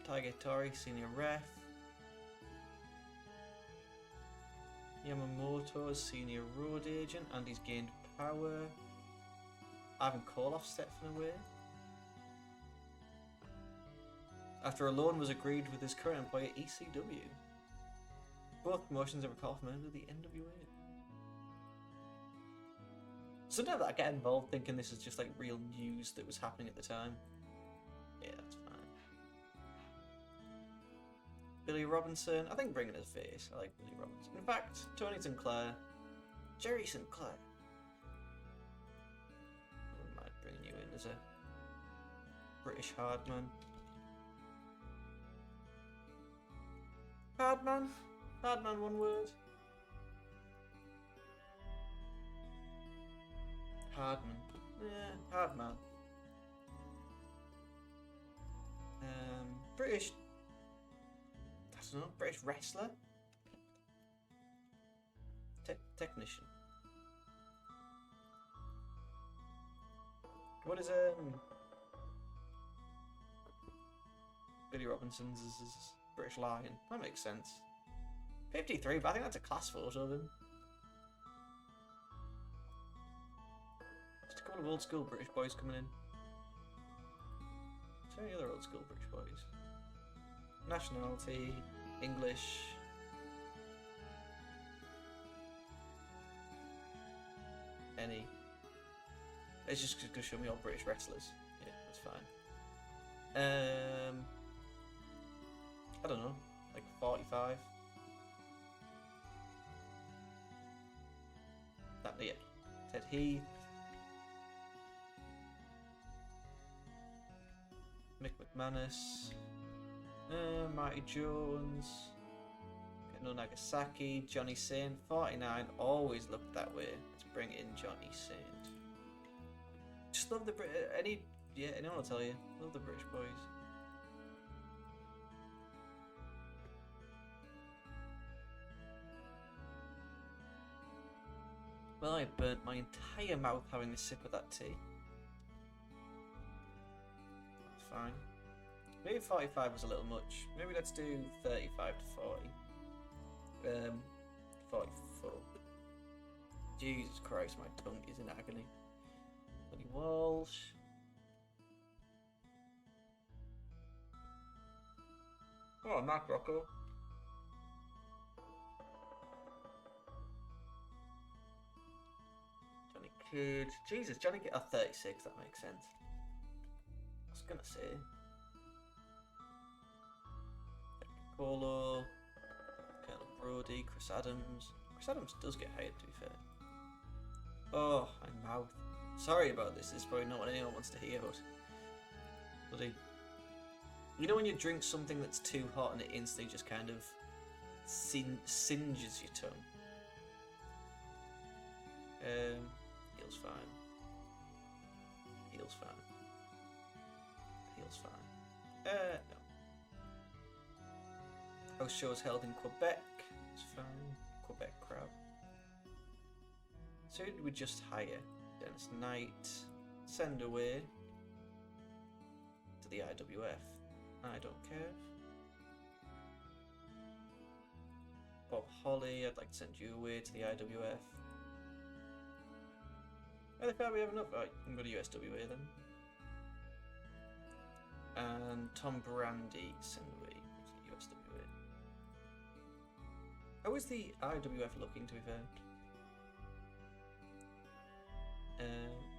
Speaker 1: Tiger Tori, senior ref. Yamamoto is senior road agent and he's gained power. Ivan Koloff stepping away. After a loan was agreed with his current employer ECW. Both promotions are recalled from under the NWA. So now that I get involved thinking this is just like real news that was happening at the time. Yeah, that's fine. Billy Robinson, I think bringing his face. I like Billy Robinson. In fact, Tony Sinclair, Jerry Sinclair. I wouldn't mind bringing you in as a British hardman. Hardman? Hardman, one word. Hardman. Yeah, hardman. British... I don't know, British wrestler? Technician. What is Billy Robinson's is British Lion? That makes sense. 53, but I think that's a class photo of him. Just a couple of old school British boys coming in. Is there any other old school British boys? Nationality, English. Any. It's just going to show me all British wrestlers. Yeah, that's fine. I don't know, like 45. That, yeah. Ted Heath. Mick McManus. Marty Jones. No Nagasaki. Johnny Saint. 49. Always looked that way. Let's bring in Johnny Saint. Just love the anyone will tell you. Love the British boys. Well, I burnt my entire mouth having a sip of that tea. That's fine. Maybe 45 was a little much. Maybe let's do 35 to 40. 44. Jesus Christ, my tongue is in agony. Bloody Walsh. Oh, Mark Rocco. Johnny Cage. Jesus, Johnny Cage. Oh, 36, that makes sense. I was gonna say. Colo. Colonel Brody. Chris Adams. Chris Adams does get hired, to be fair. Oh, my mouth. Sorry about this. This is probably not what anyone wants to hear, but bloody. You know when you drink something that's too hot and it instantly just kind of singes your tongue? Heel's fine. Heel's fine. Heel's fine. No. House shows held in Quebec. It's fine. Quebec crowd. So who did we just hire? Dennis Knight. Send away to the IWF. I don't care. Bob Holly, I'd like to send you away to the IWF. I think we have enough. Right, you can go to USWA then. And Tom Brandy, send away to USWA. How is the IWF looking, to be fair?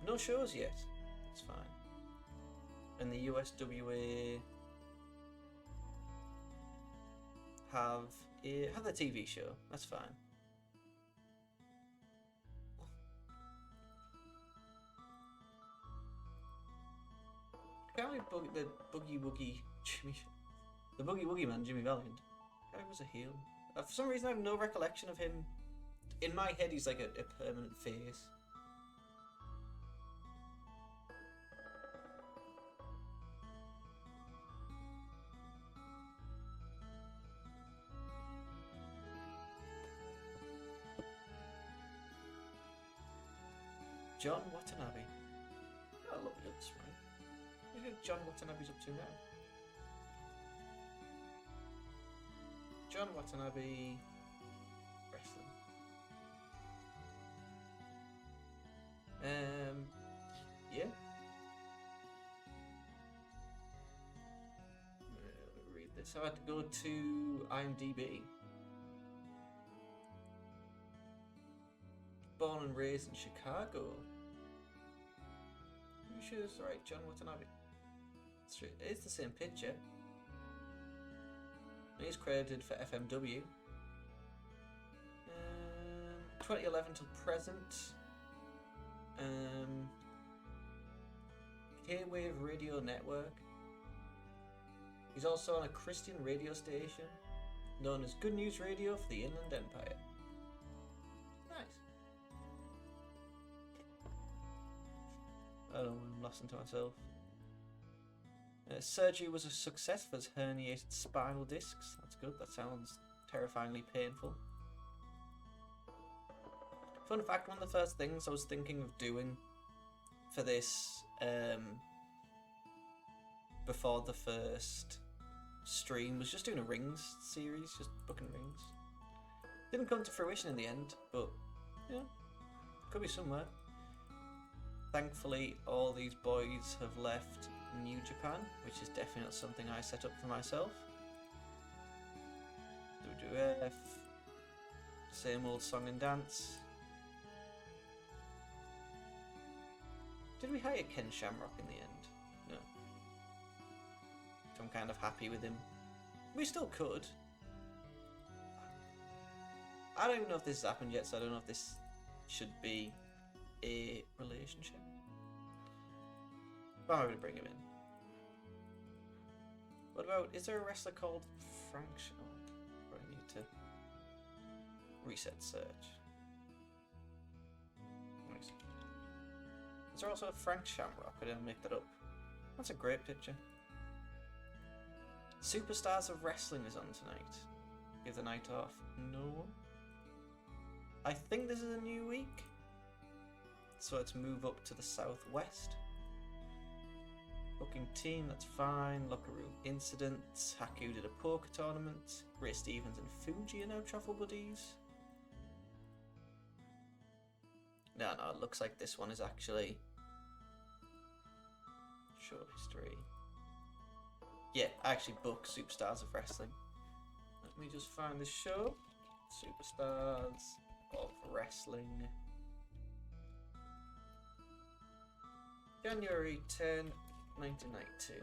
Speaker 1: No shows yet. That's fine. And the USWA have the TV show. That's fine. Can't we the Boogie Woogie Jimmy, the Boogie Woogie man Jimmy Valiant? Guy was a heel. For some reason, I have no recollection of him. In my head, he's like a permanent face. John Watanabe. Oh, look at this, right? Look at John Watanabe's up to now. John Watanabe wrestling. Yeah. Let me read this. I had to go to IMDb. Born and raised in Chicago. You sure it's right, John Watanabe? It's the same picture. He's credited for FMW. 2011 till present. K-Wave Radio Network. He's also on a Christian radio station known as Good News Radio for the Inland Empire. Nice. I don't know, I'm lost into myself. Surgery was a success for his herniated spinal discs. That's good. That sounds terrifyingly painful. Fun fact, one of the first things I was thinking of doing for this, before the first stream, was just doing a rings series, just booking rings. Didn't come to fruition in the end, but, you know, could be somewhere. Thankfully, all these boys have left New Japan, which is definitely not something I set up for myself. WWF, same old song and dance. Did we hire Ken Shamrock in the end? No. So I'm kind of happy with him. We still could. I don't even know if this has happened yet, so I don't know if this should be a relationship. But I'm going to bring him in. What about, is there a wrestler called Frank Shamrock? I need to reset search. Nice. Is there also a Frank Shamrock? I didn't make that up. That's a great picture. Superstars of Wrestling is on tonight. Give the night off. No. I think this is a new week. So let's move up to the southwest. Booking team, that's fine. Locker room incidents. Haku did a poker tournament. Ray Stevens and Fuji are now travel buddies. No, it looks like this one is actually short history. Yeah, I actually booked Superstars of Wrestling. Let me just find the show. Superstars of Wrestling. January 10, 1992.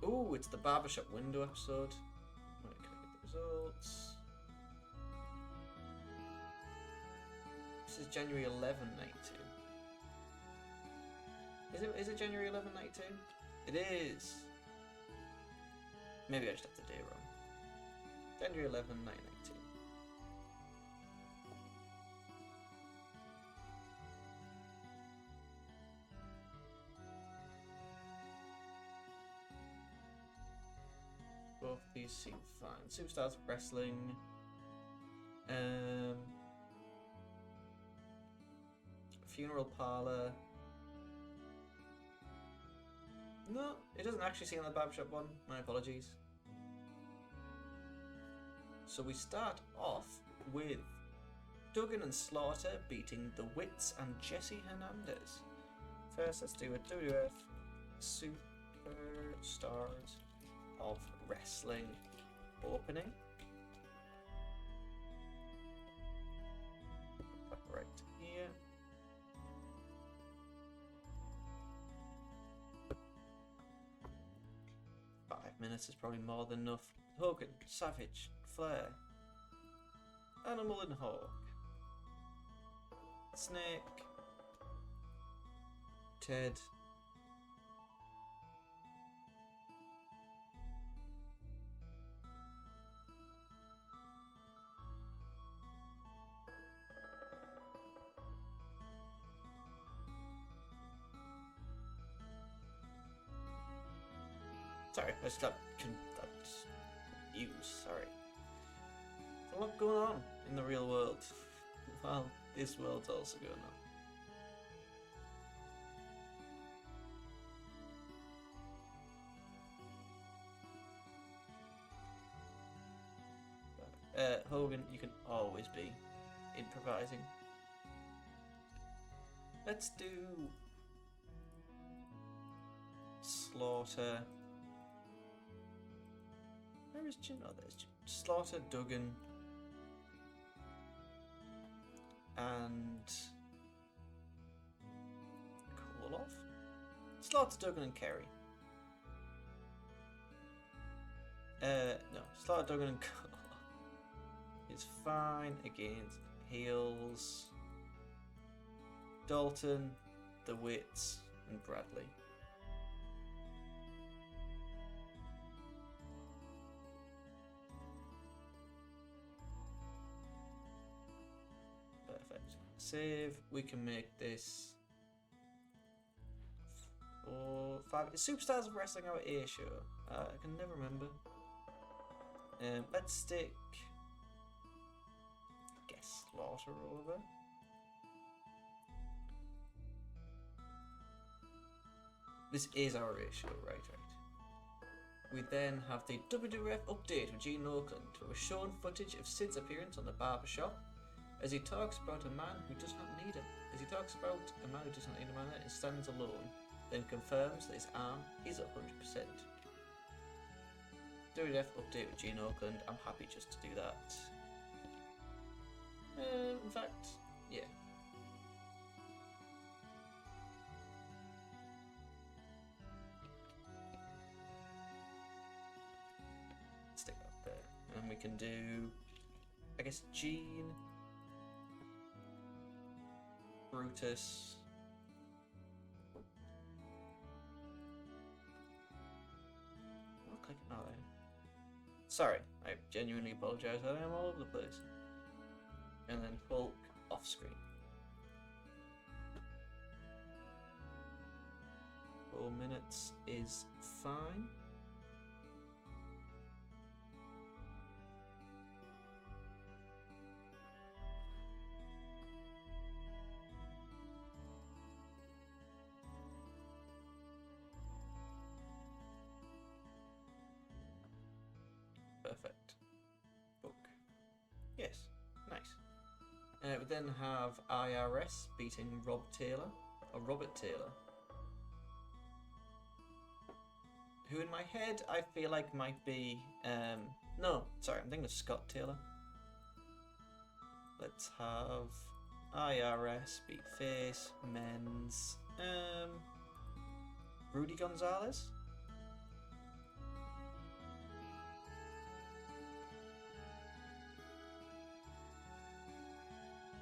Speaker 1: Ooh, it's the Barbershop Window episode. Can I get the results? This is January 11, 92. Is it January 11, 92? It is. Maybe I just have the day wrong. January 11, 1992. Both these seem fine. Superstars of Wrestling. Funeral Parlor. No, it doesn't actually seem like the Barbershop one. My apologies. So we start off with Duggan and Slaughter beating the Wits and Jesse Hernandez. First, let's do a WWF Superstars of Wrestling opening. Right here. Minutes is probably more than enough. Hogan, Savage, Flair, Animal and Hawk, Snake, Ted, sorry, that's sorry. There's a lot going on in the real world. Well, this world's also going on. Hogan, you can always be improvising. Let's do Slaughter. Where is Jim? Oh, there's Jim. Slaughter, Duggan, and Koloff. Slaughter, Duggan, and Kerry. No, Slaughter, Duggan, and Koloff is fine against Heels, Dalton, the Wits, and Bradley. Save. We can make this 4, 5. Is Superstars of Wrestling our A show? I can never remember. Let's stick. I guess Slaughter over. This is our A show, right. We then have the WWF update with Gene Oakland, who was shown footage of Sid's appearance on the Barbershop. As he talks about a man who does not need him. And stands alone, then confirms that his arm is 100%. WWF update with Gene Oakland. I'm happy just to do that. In fact, yeah. Stick that there. And we can do, I guess, Gene, Brutus, sorry, I genuinely apologise, I am all over the place. And then Hulk off screen. 4 minutes is fine. We then have IRS beating Robert Taylor, who in my head I feel like might be, no, sorry, I'm thinking of Scott Taylor. Let's have IRS beat Face, Men's, Rudy Gonzalez.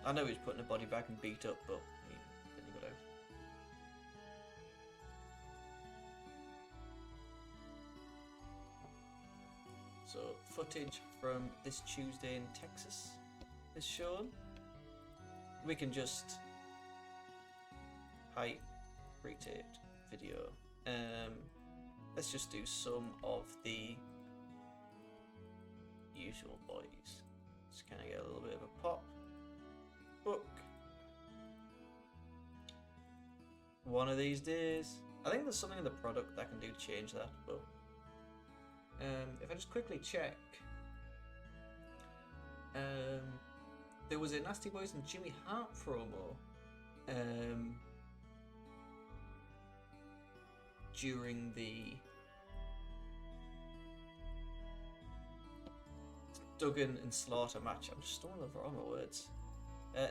Speaker 1: I know he's putting a body back and beat up, but he got out. So footage from this Tuesday in Texas is shown. We can just hype pre-taped video. Let's just do some of the usual boys. Just kind of get a little bit of a pop. Book. One of these days. I think there's something in the product that can do to change that, but if I just quickly check, there was a Nasty Boys and Jimmy Hart promo during the Duggan and Slaughter match. I'm just stumbling over all my words.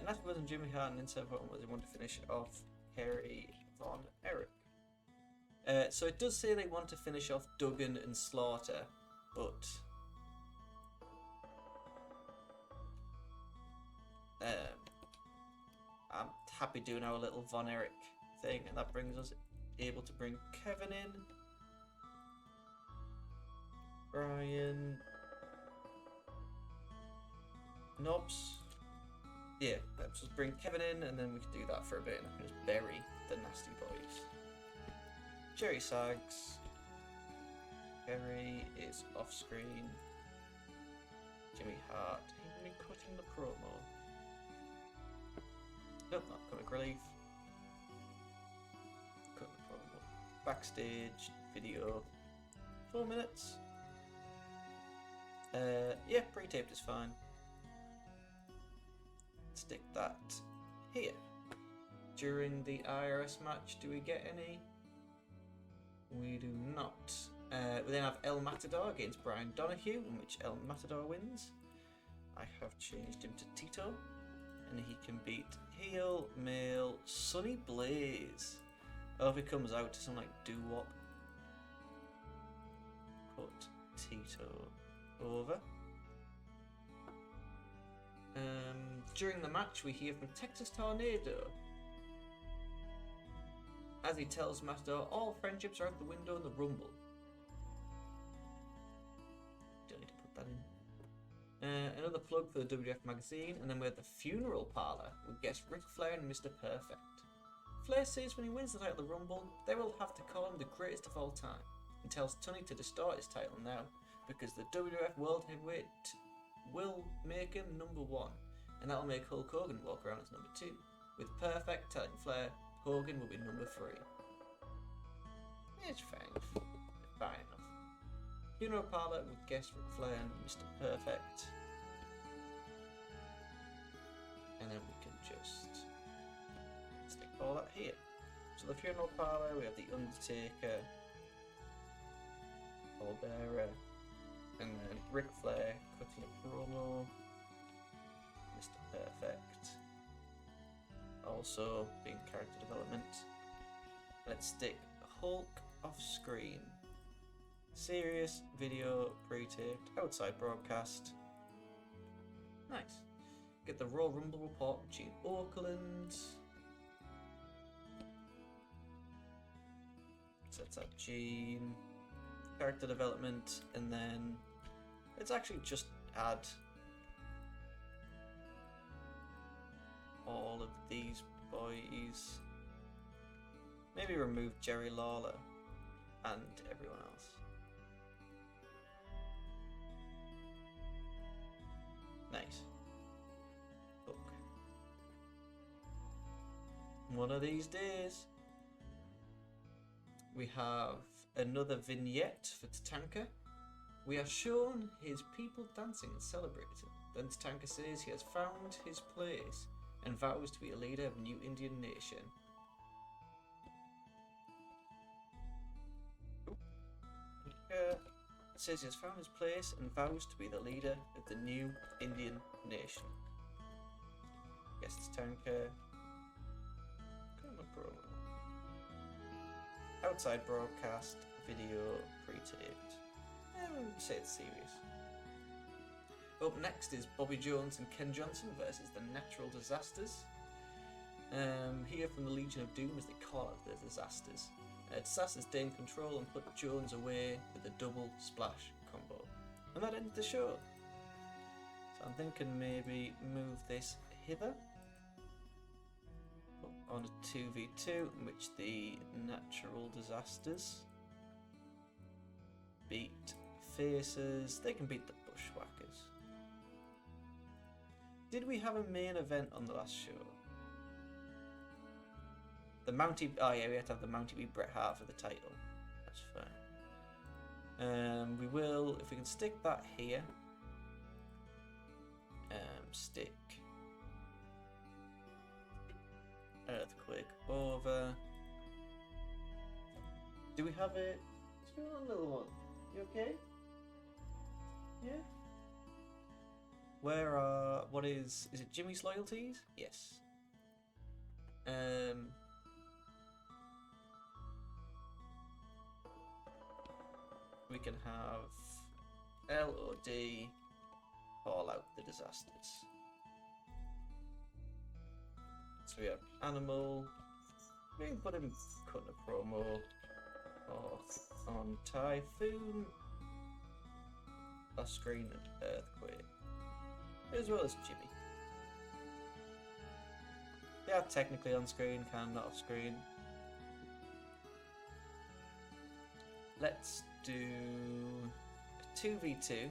Speaker 1: Nasty Boys and Jimmy Hart and Inside Bottom was they want to finish off Kerry Von Erich. So it does say they want to finish off Duggan and Slaughter, but I'm happy doing our little Von Erich thing, and that brings us able to bring Kevin in, Brian, Knobs. Yeah, let's just bring Kevin in, and then we can do that for a bit, and I can just bury the Nasty Boys. Jerry Sags. Kerry is off screen. Jimmy Hart. He's going to be cutting the promo. Nope, not comic relief. Cutting the promo. Backstage video. 4 minutes. Yeah, pre-taped is fine. Stick that here. During the IRS match, do we get any? We do not. We then have El Matador against Brian Donahue, in which El Matador wins. I have changed him to Tito, and he can beat heel male Sonny Blaze. Oh, if he comes out to something like doo-wop. Put Tito over. During the match, we hear from Texas Tornado as he tells Matador all friendships are out the window in the Rumble. Don't need to put that in. Another plug for the WWF magazine, and then we have the funeral parlor with guests Ric Flair and Mr. Perfect. Flair says when he wins the title of the Rumble, they will have to call him the greatest of all time, and tells Tony to distort his title now because the WWF World Heavyweight will make him number 1, and that will make Hulk Hogan walk around as number 2, with Perfect telling Flair Hogan will be number 3. It's fine. Fine enough. Funeral parlor with guest Ric Flair and Mr. Perfect. And then we can just stick all that here. So the funeral parlor, we have the Undertaker, Paul Bearer, and then Ric Flair cutting a promo. Mr. Perfect. Also being character development. Let's stick Hulk off screen. Serious video pre-taped outside broadcast. Nice. Get the Royal Rumble report with Gene Okerlund. Sets up Gene. Character development, and then let's actually just add all of these boys. Maybe remove Jerry Lawler and everyone else. Nice. Book. One of these days, we have another vignette for Tatanka. We are shown his people dancing and celebrating. Then Tatanka says he has found his place and vows to be a leader of a new Indian nation. Says he has found his place and vows to be the leader of the new Indian nation. Guess Tatanka. Outside broadcast video pre-taped. Say it's serious. Up next is Bobby Jones and Ken Johnson versus the Natural Disasters. Here from the Legion of Doom, as they call it, the Disasters. Disasters gain control and put Jones away with a double splash combo. And that ends the show. So I'm thinking maybe move this hither. On a 2v2 in which the Natural Disasters beat Faces. They can beat the Bushwhackers. Did we have a main event on the last show? The Mountie... Oh yeah, we have to have the Mountie beat Bret Hart for the title. That's fine. We will... If we can stick that here. Stick... Earthquake over. Do we have it? Let's go on, little one. You okay? Yeah? Where are... What is... Is it Jimmy's loyalties? Yes. We can have LOD call out the Disasters. So we have Animal. We can put him cutting a promo on Typhoon. Last screen and Earthquake. As well as Jimmy. They are technically on screen, can not off screen. Let's do a 2v2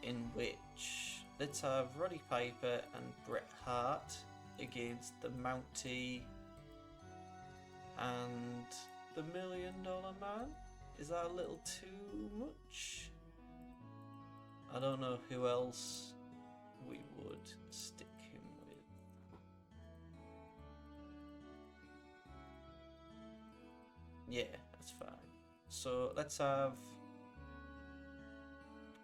Speaker 1: in which let's have Roddy Piper and Bret Hart against the Mountie and the $1 Million Man. Is that a little too much? I don't know who else we would stick him with. Yeah, that's fine. So let's have...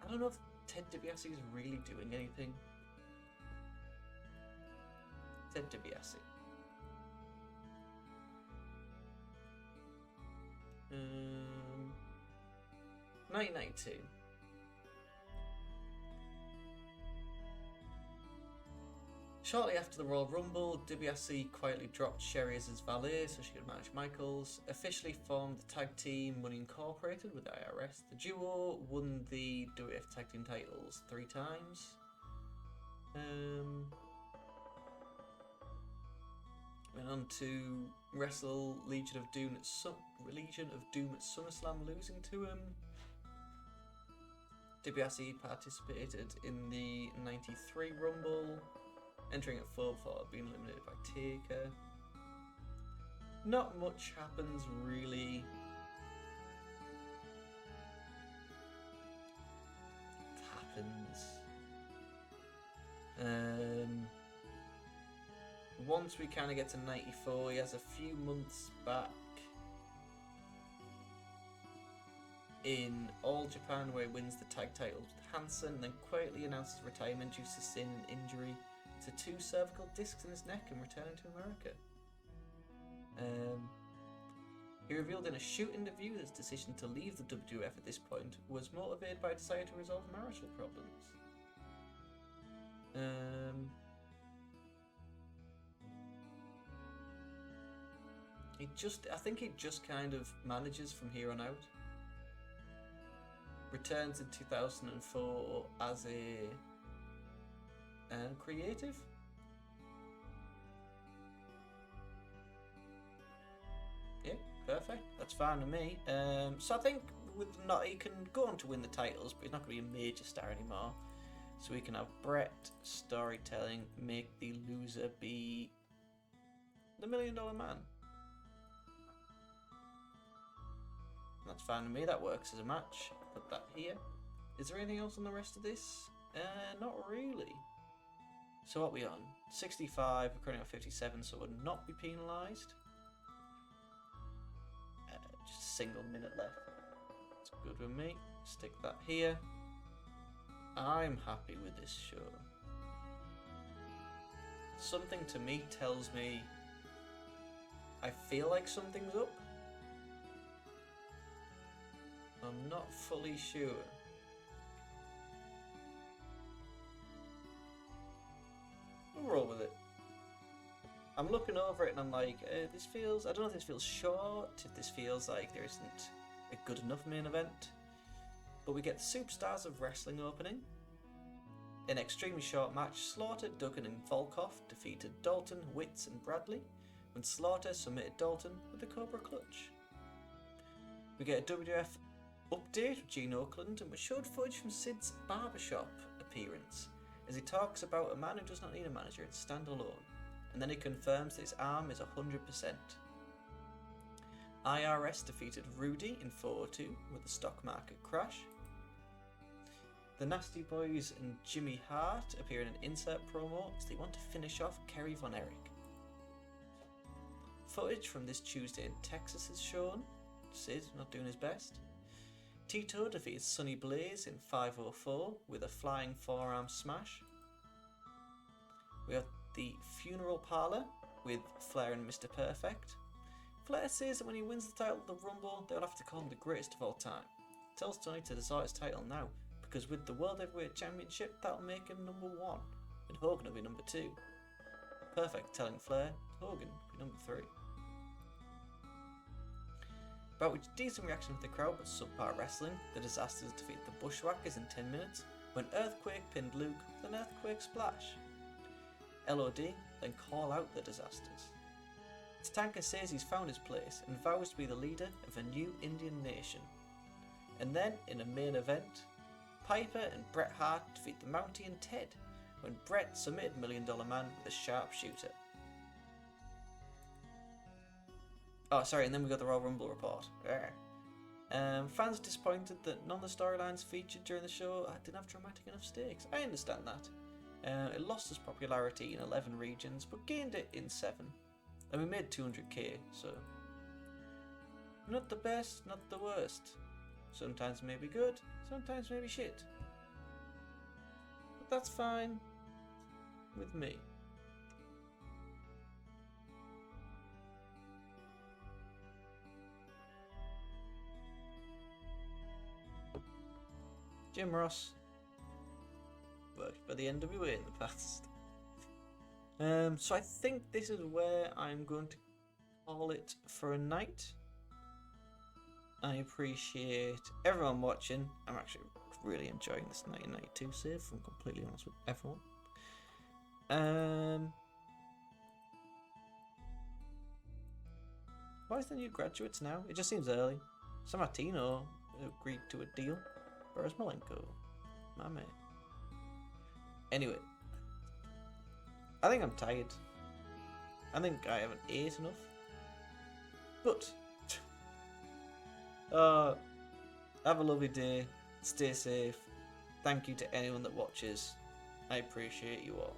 Speaker 1: I don't know if Ted DiBiase is really doing anything. Ted DiBiase. 1992. Shortly after the Royal Rumble, DiBiase quietly dropped Sherry as his valet so she could manage Michaels, officially formed the tag team Money Incorporated with the IRS. The duo won the WWF Tag Team titles 3 times. Went on to wrestle Legion of Doom at SummerSlam, losing to him. DiBiase participated in the 93 Rumble, entering at 4 before being eliminated by Taker. Not much happens really. It happens. Once we kind of get to 94, he has a few months back in All Japan where he wins the tag titles with Hansen, and then quietly announces retirement due to sin and injury to 2 cervical discs in his neck and returning to America. He revealed in a shoot interview that his decision to leave the WWF at this point was motivated by a desire to resolve marital problems. I think he just kind of manages from here on out. Returns in 2004 as a creative. Yeah, perfect. That's fine with me. So I think he can go on to win the titles, but he's not going to be a major star anymore. So we can have Bret storytelling, make the loser be the $1 Million Man. That's fine with me. That works as a match. Put that here. Is there anything else on the rest of this? Not really. So what are we on? 65, we're currently on 57, so we'll not be penalised. Just a single minute left. That's good with me. Stick that here. I'm happy with this show. Something to me tells me I feel like something's up. I'm not fully sure. We'll roll with it. I'm looking over it and I'm like, this feels... I don't know if this feels short, if this feels like there isn't a good enough main event. But we get the Superstars of Wrestling opening. In an extremely short match, Slaughter, Duggan and Volkov defeated Dalton, Witz and Bradley, when Slaughter submitted Dalton with the Cobra Clutch. We get a WWF update with Gene Oakland, and we showed footage from Sid's barbershop appearance, as he talks about a man who does not need a manager and stand alone, and then he confirms that his arm is 100%. IRS defeated Rudy in 402 with a stock market crash. The Nasty Boys and Jimmy Hart appear in an insert promo as they want to finish off Kerry Von Erich. Footage from this Tuesday in Texas is shown. Sid not doing his best. Tito defeats Sonny Blaze in 504 with a flying forearm smash. We have the Funeral Parlor with Flair and Mr. Perfect. Flair says that when he wins the title of the Rumble, they'll have to call him the greatest of all time. Tells Tony to desert his title now, because with the World Heavyweight Championship, that'll make him number 1, and Hogan will be number 2. Perfect telling Flair Hogan will be number 3. About which decent reaction from the crowd, but subpar wrestling. The Disasters defeat the Bushwhackers in 10 minutes, when Earthquake pinned Luke with an Earthquake splash. LOD then call out the Disasters. Tatanka says he's found his place and vows to be the leader of a new Indian nation. And then, in a main event, Piper and Bret Hart defeat the Mountie and Ted, when Bret submitted $1 Million Man with a sharpshooter. Oh, sorry, and then we got the Royal Rumble report. Fans disappointed that none of the storylines featured during the show didn't have dramatic enough stakes. I understand that. It lost its popularity in 11 regions, but gained it in 7. And we made 200k, so... Not the best, not the worst. Sometimes maybe good, sometimes maybe shit. But that's fine with me. Jim Ross worked by the NWA in the past. So I think this is where I'm going to call it for a night. I appreciate everyone watching. I'm actually really enjoying this 1992 save, if I'm completely honest with everyone. Why is the new graduates now? It just seems early. Sammartino agreed to a deal. Whereas Malenko? My man. Anyway. I think I'm tired. I think I haven't ate enough. But have a lovely day. Stay safe. Thank you to anyone that watches. I appreciate you all.